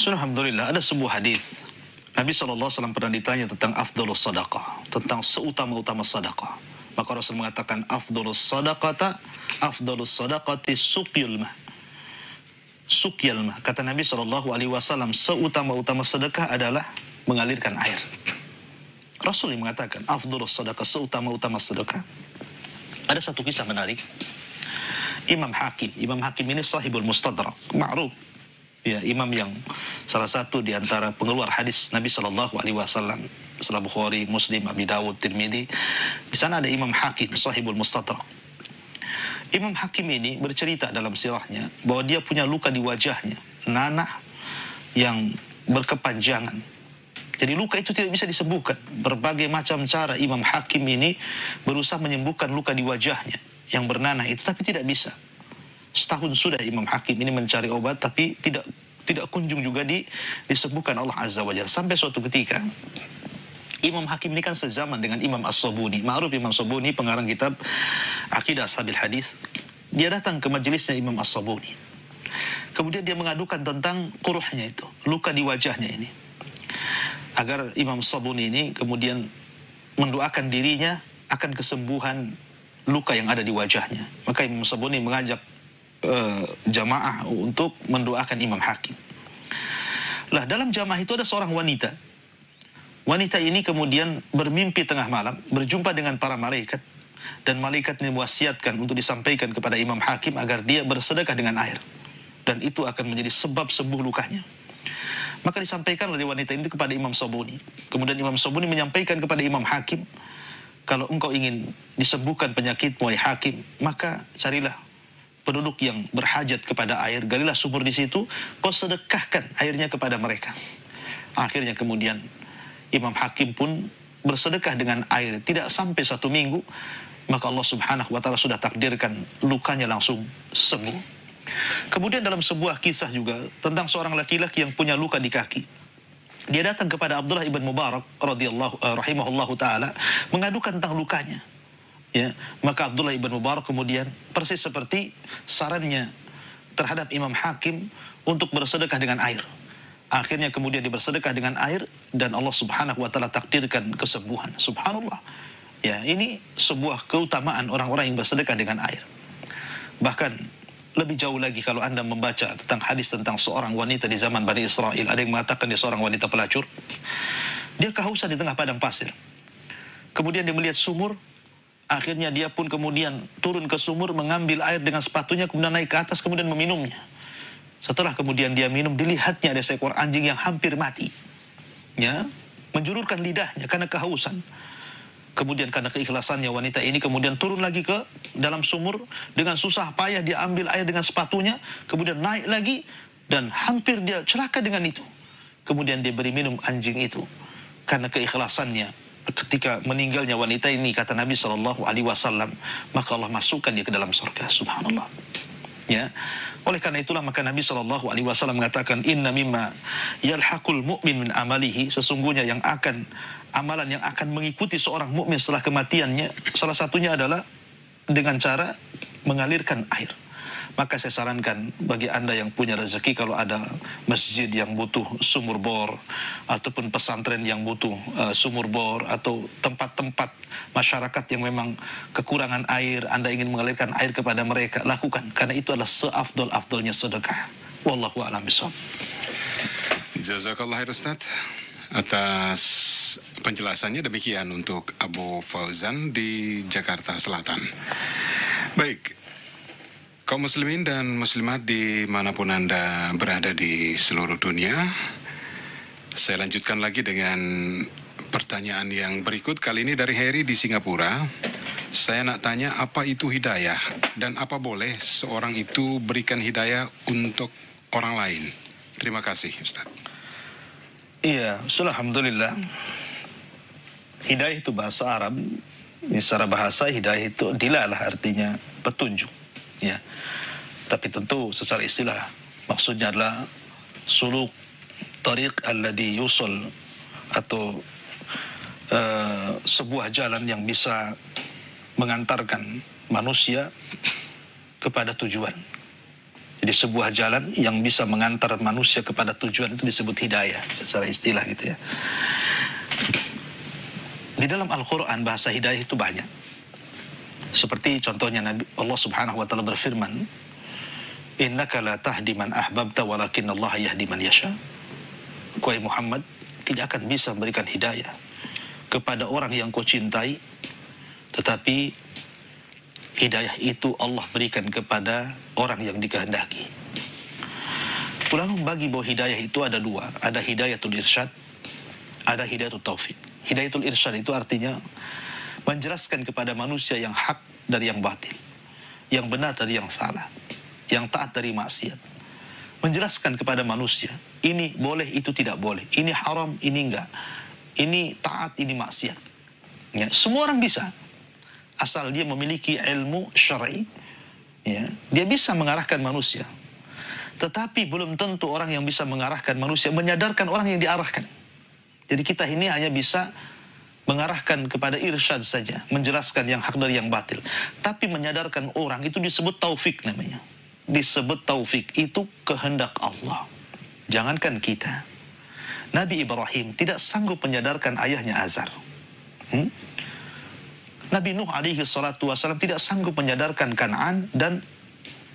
Alhamdulillah, ada sebuah hadis Nabi SAW pernah ditanya tentang afdhalus sadaqah, tentang seutama-utama sadaqah. Maka Rasul mengatakan afdhalus sadaqati suqyul ma. Suqyal ma. Kata Nabi SAW, seutama-utama sedekah adalah mengalirkan air. Rasul yang mengatakan afdhalus sadaqah, seutama-utama sedekah. Ada satu kisah menarik. Imam Hakim ini sahibul mustadrak, ma'ruf. Ya, imam yang salah satu di antara pengeluar hadis Nabi SAW, setelah Bukhari, Muslim, Abi Dawud, Tirmidzi. Di sana ada Imam Hakim, sahibul mustadrak. Imam Hakim ini bercerita dalam sirahnya bahwa dia punya luka di wajahnya, nanah yang berkepanjangan. Jadi luka itu tidak bisa disembuhkan. Berbagai macam cara Imam Hakim ini berusaha menyembuhkan luka di wajahnya yang bernanah itu, tapi tidak bisa. Setahun sudah Imam Hakim ini mencari obat, tapi tidak kunjung juga disembuhkan Allah Azza wa Jalla. Sampai suatu ketika, Imam Hakim ini kan sezaman dengan Imam As-Sabuni. Ma'ruf Imam As-Sabuni, pengarang kitab Aqidah Ashabil Hadis. Dia datang ke majelisnya Imam As-Sabuni. Kemudian dia mengadukan tentang quruhnya itu, luka di wajahnya ini. Agar Imam As-Sabuni ini kemudian mendoakan dirinya akan kesembuhan luka yang ada di wajahnya. Maka Imam As-Sabuni mengajak jamaah untuk mendoakan Imam Hakim. Lah, dalam jamaah itu ada seorang wanita. Wanita ini kemudian bermimpi tengah malam, berjumpa dengan para malaikat, dan malaikat ini mewasiatkan untuk disampaikan kepada Imam Hakim agar dia bersedekah dengan air, dan itu akan menjadi sebab sembuh lukanya. Maka disampaikan oleh wanita ini kepada Imam Sabuni. Kemudian Imam Sabuni menyampaikan kepada Imam Hakim, kalau engkau ingin disembuhkan penyakitmu, wahai Hakim, maka carilah penduduk yang berhajat kepada air, galilah sumur di situ, kau sedekahkan airnya kepada mereka. Akhirnya kemudian Imam Hakim pun bersedekah dengan air, tidak sampai 1 minggu, maka Allah Subhanahu wa Ta'ala sudah takdirkan lukanya langsung sembuh. Kemudian dalam sebuah kisah juga tentang seorang laki-laki yang punya luka di kaki. Dia datang kepada Abdullah ibn Mubarak rahimahullahu taala mengadukan tentang lukanya. Ya, maka Abdullah ibn Mubarak kemudian persis seperti sarannya terhadap Imam Hakim untuk bersedekah dengan air. Akhirnya kemudian dia bersedekah dengan air dan Allah Subhanahu wa Ta'ala takdirkan kesembuhan. Subhanallah. Ya, ini sebuah keutamaan orang-orang yang bersedekah dengan air. Bahkan lebih jauh lagi kalau Anda membaca tentang hadis tentang seorang wanita di zaman Bani Israel. Ada yang mengatakan dia seorang wanita pelacur. Dia kehausan di tengah padang pasir. Kemudian dia melihat sumur. Akhirnya dia pun kemudian turun ke sumur, mengambil air dengan sepatunya, kemudian naik ke atas, kemudian meminumnya. Setelah kemudian dia minum, dilihatnya ada seekor anjing yang hampir mati. Ya, menjulurkan lidahnya karena kehausan. Kemudian karena keikhlasannya wanita ini kemudian turun lagi ke dalam sumur. Dengan susah payah dia ambil air dengan sepatunya. Kemudian naik lagi dan hampir dia celaka dengan itu. Kemudian dia beri minum anjing itu. Karena keikhlasannya ketika meninggalnya wanita ini, kata Nabi SAW, maka Allah masukkan dia ke dalam surga. Subhanallah. Ya. Oleh karena itulah maka Nabi SAW mengatakan, inna mimma yalhaqul mu'min min amalihi, sesungguhnya yang akan amalan yang akan mengikuti seorang mukmin setelah kematiannya, salah satunya adalah dengan cara mengalirkan air. Maka saya sarankan bagi Anda yang punya rezeki, kalau ada masjid yang butuh sumur bor, ataupun pesantren yang butuh sumur bor, atau tempat-tempat masyarakat yang memang kekurangan air, Anda ingin mengalirkan air kepada mereka, lakukan. Karena itu adalah seafdol-afdolnya sedekah. Wallahu a'lam bishawab. Jazakallah khair Ustaz atas penjelasannya. Demikian untuk Abu Fauzan di Jakarta Selatan. Baik, kaum muslimin dan muslimat dimanapun Anda berada di seluruh dunia, saya lanjutkan lagi dengan pertanyaan yang berikut. Kali ini dari Heri di Singapura. Saya nak tanya, apa itu hidayah dan apa boleh seorang itu berikan hidayah untuk orang lain? Terima kasih Ustaz. Iya, alhamdulillah. Hidayah itu bahasa Arab. Secara bahasa hidayah itu dilalah, artinya petunjuk. Ya. Tapi tentu secara istilah maksudnya adalah suluk tariq alladhi yusul, atau sebuah jalan yang bisa mengantarkan manusia kepada tujuan. Jadi sebuah jalan yang bisa mengantar manusia kepada tujuan itu disebut hidayah secara istilah gitu ya. Di dalam Al-Quran bahasa hidayah itu banyak. Seperti contohnya Allah Subhanahu wa Ta'ala berfirman, innaka la tahdi man ahbabta walakin Allah yahdi man yasha. Wahai Muhammad, tidak akan bisa memberikan hidayah kepada orang yang kau cintai, tetapi hidayah itu Allah berikan kepada orang yang dikehendaki. Ulama membagi bahwa hidayah itu ada dua. Ada hidayatul irsyad, ada hidayatul taufik. Hidayatul irsyad itu artinya menjelaskan kepada manusia yang hak dari yang batil, yang benar dari yang salah, yang taat dari maksiat. Menjelaskan kepada manusia, ini boleh, itu tidak boleh. Ini haram, ini enggak. Ini taat, ini maksiat. Ya, semua orang bisa. Asal dia memiliki ilmu syar'i, ya, dia bisa mengarahkan manusia. Tetapi belum tentu orang yang bisa mengarahkan manusia menyadarkan orang yang diarahkan. Jadi kita ini hanya bisa mengarahkan kepada irsyad saja, menjelaskan yang hak dari yang batil. Tapi menyadarkan orang itu disebut taufik namanya. Disebut taufik, itu kehendak Allah. Jangankan kita. Nabi Ibrahim tidak sanggup menyadarkan ayahnya Azar. Nabi Nuh alaihi salatu wasallam tidak sanggup menyadarkan Kan'an dan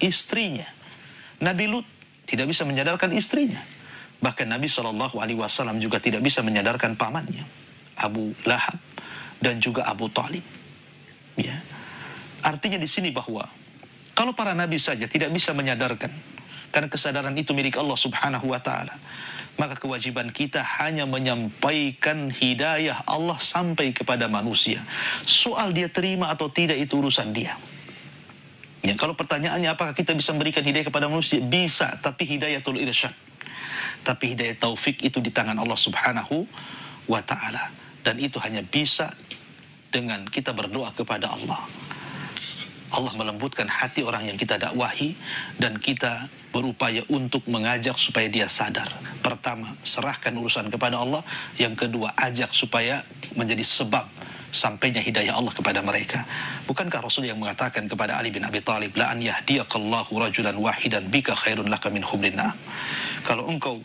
istrinya. Nabi Lut tidak bisa menyadarkan istrinya. Bahkan Nabi SAW juga tidak bisa menyadarkan pamannya, Abu Lahab dan juga Abu Talib. Ya. Artinya di sini bahwa kalau para nabi saja tidak bisa menyadarkan, Karena kesadaran itu milik Allah Subhanahu wa taala. Maka kewajiban kita hanya menyampaikan hidayah Allah sampai kepada manusia. Soal dia terima atau tidak itu urusan dia. Ya, kalau pertanyaannya apakah kita bisa memberikan hidayah kepada manusia? Bisa, tapi hidayatul irsyad. Tapi hidayah taufik itu di tangan Allah Subhanahu wa ta'ala. Dan itu hanya bisa dengan kita berdoa kepada Allah. Allah melembutkan hati orang yang kita dakwahi dan kita berupaya untuk mengajak supaya dia sadar. Pertama, serahkan urusan kepada Allah. Yang kedua, ajak supaya menjadi sebab sampainya hidayah Allah kepada mereka. Bukankah Rasul yang mengatakan kepada Ali bin Abi Thalib, la an yahdiyaqallahu rajulan wahidan bika khairun laka min humrin na'am. Kalau engkau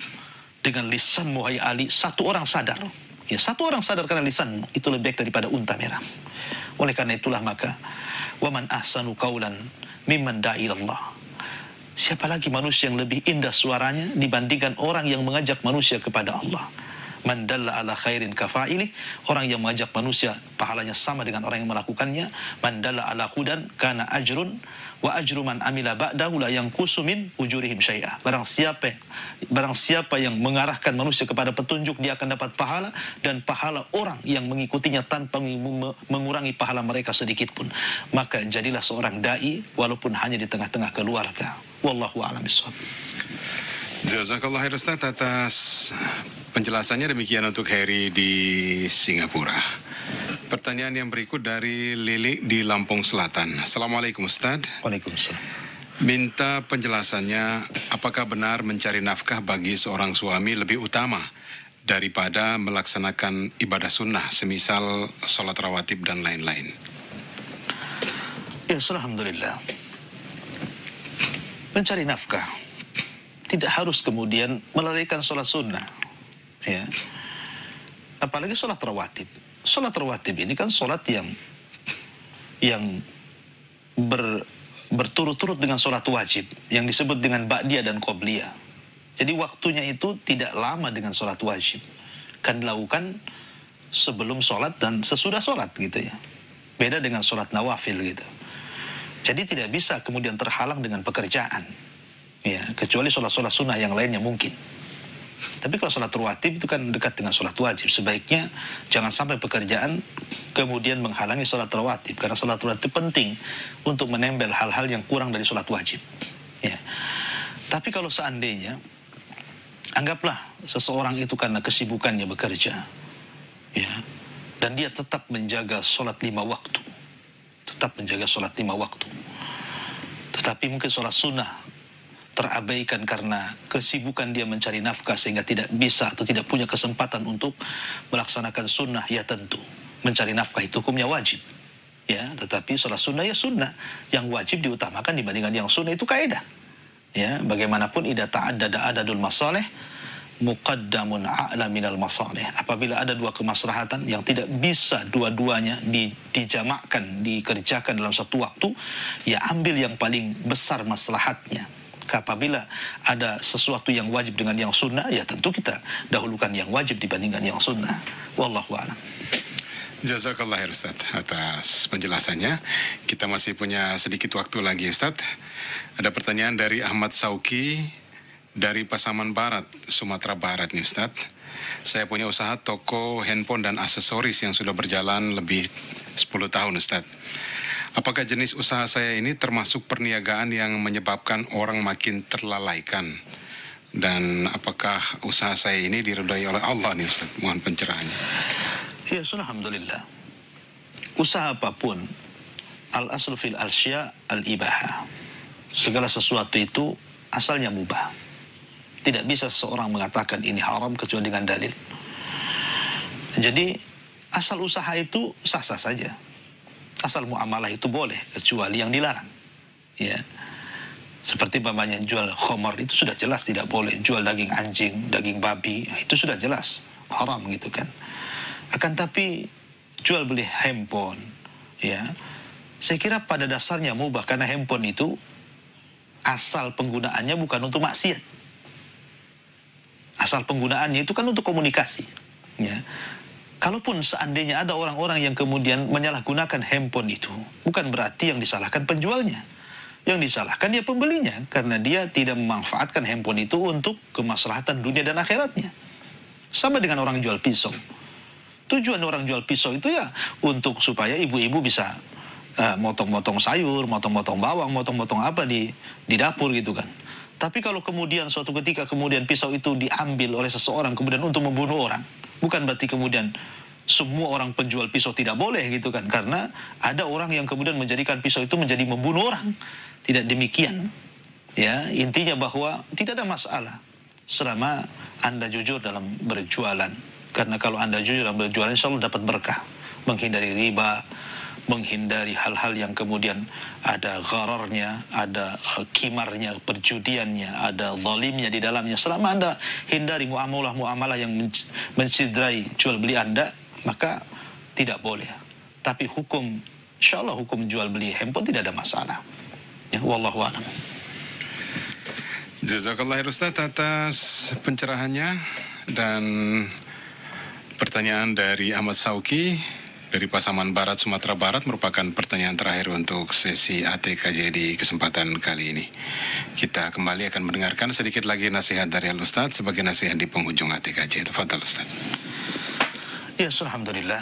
dengan lisanmu, hai Ali, satu orang sadar, ya satu orang sadar karena lisanmu, itu lebih baik daripada unta merah. Oleh karena itulah maka, waman ahsanu qawlan mimman da'a ilallah. Siapa lagi manusia yang lebih indah suaranya dibandingkan orang yang mengajak manusia kepada Allah. Man dalla ala khairin kafa'ilih, orang yang mengajak manusia pahalanya sama dengan orang yang melakukannya. Man dalla ala hudan kana ajrun wa ajru man amila ba'dahu la yanqusu min ujurihim syai'a. Barang siapa yang mengarahkan manusia kepada petunjuk, dia akan dapat pahala, dan pahala orang yang mengikutinya tanpa mengurangi pahala mereka sedikit pun. Maka jadilah seorang dai walaupun hanya di tengah-tengah keluarga. Wallahu a'lam bishawab. Jazakallah khair Ustaz atas penjelasannya. Demikian untuk Heri di Singapura. Pertanyaan yang berikut dari Lili di Lampung Selatan. Assalamualaikum Ustaz. Waalaikumsalam. Minta penjelasannya, apakah benar mencari nafkah bagi seorang suami lebih utama daripada melaksanakan ibadah sunnah, semisal sholat rawatib dan lain-lain? Ya, alhamdulillah. Mencari nafkah tidak harus kemudian melalaikan sholat sunnah, ya. Apalagi sholat rawatib. Sholat rawatib ini kan sholat yang berturut-turut dengan sholat wajib, yang disebut dengan ba'diyah dan qobliyah. Jadi waktunya itu tidak lama dengan sholat wajib, kan dilakukan sebelum sholat dan sesudah sholat gitu ya. Beda dengan sholat nawafil gitu. Jadi tidak bisa kemudian terhalang dengan pekerjaan. Ya, kecuali sholat-sholat sunnah yang lainnya mungkin. Tapi kalau sholat rawatib itu kan dekat dengan sholat wajib. Sebaiknya jangan sampai pekerjaan kemudian menghalangi sholat rawatib. Karena sholat rawatib itu penting untuk menempel hal-hal yang kurang dari sholat wajib. Ya. Tapi kalau seandainya, anggaplah seseorang itu karena kesibukannya bekerja, ya, dan dia tetap menjaga sholat 5 waktu. Tetap menjaga sholat 5 waktu. Tetapi mungkin sholat sunnah terabaikan karena kesibukan dia mencari nafkah sehingga tidak bisa atau tidak punya kesempatan untuk melaksanakan sunnah. Ya tentu mencari nafkah itu hukumnya wajib, ya. Tetapi sholat sunnah ya sunnah, yang wajib diutamakan dibandingkan yang sunnah, itu kaidah, ya. Bagaimanapun idza ta'addada adadul masalih muqaddamun a'la minal masalih. Apabila ada dua kemaslahatan yang tidak bisa dua-duanya dijamakkan, dikerjakan dalam satu waktu, ya ambil yang paling besar maslahatnya. Apabila ada sesuatu yang wajib dengan yang sunnah, ya tentu kita dahulukan yang wajib dibandingkan yang sunnah. Wallahu a'lam. Jazakallah khair Ustaz atas penjelasannya. Kita masih punya sedikit waktu lagi Ustaz. Ada pertanyaan dari Ahmad Sauki dari Pasaman Barat, Sumatera Barat nih Ustaz. Saya punya usaha toko handphone dan aksesoris yang sudah berjalan lebih 10 tahun Ustaz. Apakah jenis usaha saya ini termasuk perniagaan yang menyebabkan orang makin terlalaikan? Dan apakah usaha saya ini diridhai oleh Allah nih Ustaz? Mohon pencerahannya. Ya, alhamdulillah. Usaha apapun, al-aslu fil asya al-ibaha. Segala sesuatu itu asalnya mubah. Tidak bisa seseorang mengatakan ini haram kecuali dengan dalil. Jadi asal usaha itu sah-sah saja. Asal muamalah itu boleh, kecuali yang dilarang. Ya. Seperti umpamanya jual khamar, itu sudah jelas tidak boleh. Jual daging anjing, daging babi, itu sudah jelas haram gitu kan. Akan tapi jual beli handphone, ya, saya kira pada dasarnya mubah, karena handphone itu asal penggunaannya bukan untuk maksiat. Asal penggunaannya itu kan untuk komunikasi, ya. Kalaupun seandainya ada orang-orang yang kemudian menyalahgunakan handphone itu, bukan berarti yang disalahkan penjualnya. Yang disalahkan dia pembelinya, karena dia tidak memanfaatkan handphone itu untuk kemaslahatan dunia dan akhiratnya. Sama dengan orang jual pisau. Tujuan orang jual pisau itu ya untuk supaya ibu-ibu bisa motong-motong sayur, motong-motong bawang, motong-motong apa di dapur gitu kan. Tapi kalau kemudian suatu ketika kemudian pisau itu diambil oleh seseorang kemudian untuk membunuh orang, bukan berarti kemudian semua orang penjual pisau tidak boleh gitu kan. Karena ada orang yang kemudian menjadikan pisau itu menjadi membunuh orang. Tidak demikian. Ya, intinya bahwa tidak ada masalah selama Anda jujur dalam berjualan. Karena kalau Anda jujur dalam berjualan, insya Allah dapat berkah. Menghindari riba, menghindari hal-hal yang kemudian ada ghararnya, ada kimarnya, perjudiannya, ada zalimnya di dalamnya. Selama Anda hindari muamalah-muamalah yang mencidrai jual beli Anda, maka tidak boleh. Tapi hukum, insya Allah hukum jual beli handphone tidak ada masalah. Ya, wallahu a'lam. Jazakallah Ustaz atas pencerahannya. Dan pertanyaan dari Ahmad Sauki dari Pasaman Barat, Sumatera Barat merupakan pertanyaan terakhir untuk sesi ATKJ di kesempatan kali ini. Kita kembali akan mendengarkan sedikit lagi nasihat dari Al-Ustaz sebagai nasihat di penghujung ATKJ. Tafadhal Ustaz. Ya, alhamdulillah.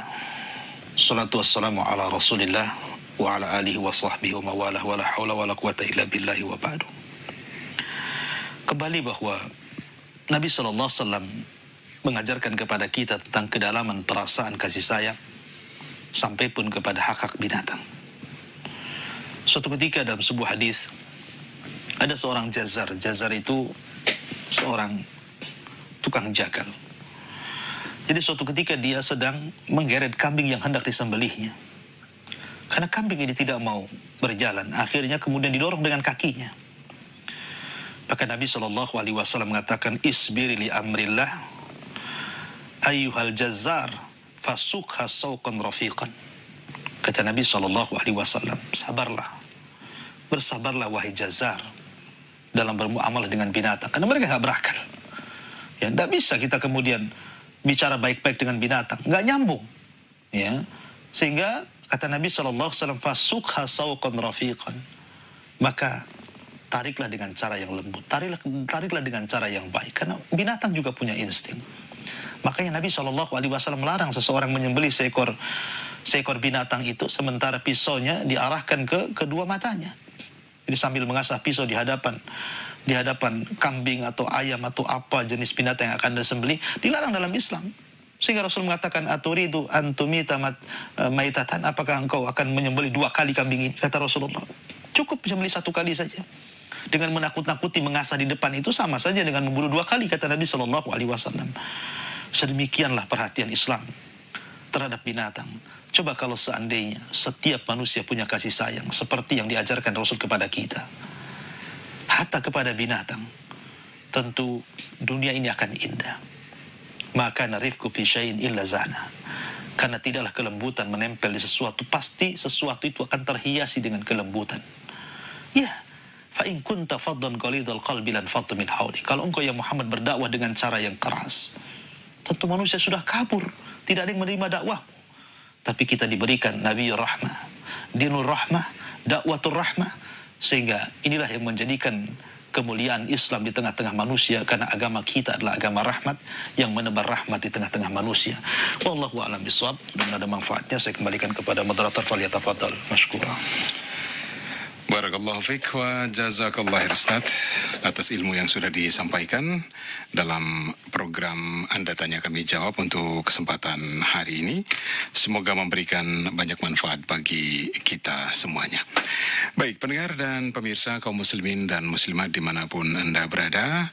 Salatu wassalamu ala Rasulillah wa ala alihi wa sahbihi wa mawalah wa la hawla wa la quwata illa billahi wa ba'du. Kembali bahwa Nabi SAW mengajarkan kepada kita tentang kedalaman perasaan kasih sayang sampai pun kepada hak-hak binatang. Suatu ketika dalam sebuah hadis ada seorang jazar. Jazar itu seorang tukang jagal. Jadi suatu ketika dia sedang menggeret kambing yang hendak disembelihnya. Karena kambing ini tidak mau berjalan, akhirnya kemudian didorong dengan kakinya. Maka Nabi SAW mengatakan, isbiri li amrillah ayyuhal jazzar fasukha sawqan rafiqan. Kata Nabi SAW, sabarlah, bersabarlah wahai jazzar dalam bermuamalah dengan binatang, karena mereka nggak berakal. Ya, tidak bisa kita kemudian bicara baik-baik dengan binatang, nggak nyambung. Ya, sehingga kata Nabi SAW, fasukha sawqan rafiqan, maka tariklah dengan cara yang lembut, tariklah dengan cara yang baik, karena binatang juga punya insting. Makanya Nabi SAW melarang seseorang menyembelih seekor binatang itu sementara pisaunya diarahkan ke kedua matanya. Jadi sambil mengasah pisau di hadapan kambing atau ayam atau apa jenis binatang yang akan disembelih, dilarang dalam Islam. Sehingga Rasul mengatakan, aturidu antumita maitatan, apakah engkau akan menyembelih 2 kali kambing ini? Kata Rasulullah, cukup menyembelih 1 kali saja. Dengan menakut-nakuti mengasah di depan itu sama saja dengan membunuh 2 kali, kata Nabi SAW. Sedemikianlah perhatian Islam terhadap binatang. Coba kalau seandainya setiap manusia punya kasih sayang seperti yang diajarkan Rasul kepada kita, hatta kepada binatang, tentu dunia ini akan indah. Maka narifku fi syai'in illa zana. Karena tidaklah kelembutan menempel di sesuatu, pasti sesuatu itu akan terhiasi dengan kelembutan. Ya, fa in kunta faddan qalidal qalbi lan faddu min hawli. Kalau engkau ya Muhammad berdakwah dengan cara yang keras, tentu manusia sudah kabur, tidak ada yang menerima dakwahmu. Tapi kita diberikan Nabi Rahmah, Dinul Rahmah, Dakwatul Rahmah, sehingga inilah yang menjadikan kemuliaan Islam di tengah-tengah manusia, karena agama kita adalah agama rahmat yang menebar rahmat di tengah-tengah manusia. Wallahu a'lam bishawab. Dan ada manfaatnya, saya kembalikan kepada moderator, falyatafadhal mashkura. Barakallahu fiik wa jazakallah Ustaz atas ilmu yang sudah disampaikan dalam program Anda Tanya Kami Jawab untuk kesempatan hari ini. Semoga memberikan banyak manfaat bagi kita semuanya. Baik, pendengar dan pemirsa kaum muslimin dan muslimat dimanapun Anda berada,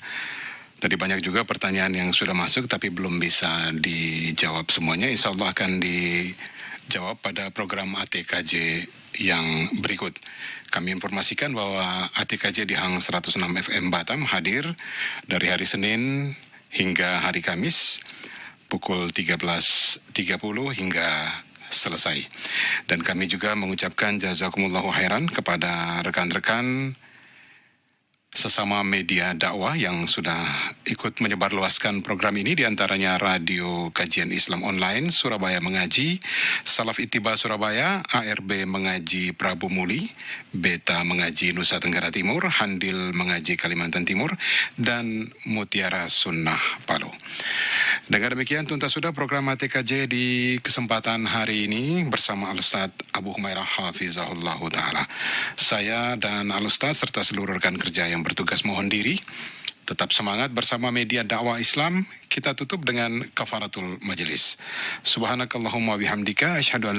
tadi banyak juga pertanyaan yang sudah masuk tapi belum bisa dijawab semuanya. Insya Allah akan dijawab pada program ATKJ yang berikut. Kami informasikan bahwa ATKJ di Hang 106 FM Batam hadir dari hari Senin hingga hari Kamis pukul 13.30 hingga selesai. Dan kami juga mengucapkan jazakumullahu khairan kepada rekan-rekan sesama media dakwah yang sudah ikut menyebarluaskan program ini, diantaranya Radio Kajian Islam Online Surabaya Mengaji, Salaf Ittiba Surabaya, ARB Mengaji Prabu Muli, Beta Mengaji Nusa Tenggara Timur, Handil Mengaji Kalimantan Timur, dan Mutiara Sunnah Palu. Dengan demikian tuntas sudah program ATKJ di kesempatan hari ini bersama Al-Ustadz Abu Humairah Hafizahullah Ta'ala. Saya dan Al-Ustadz serta seluruh rekan kerja yang bertugas mohon diri tetap semangat bersama media dakwah Islam. Kita tutup dengan kafaratul majelis. Subhanakallahumma bihamdika asyhadu an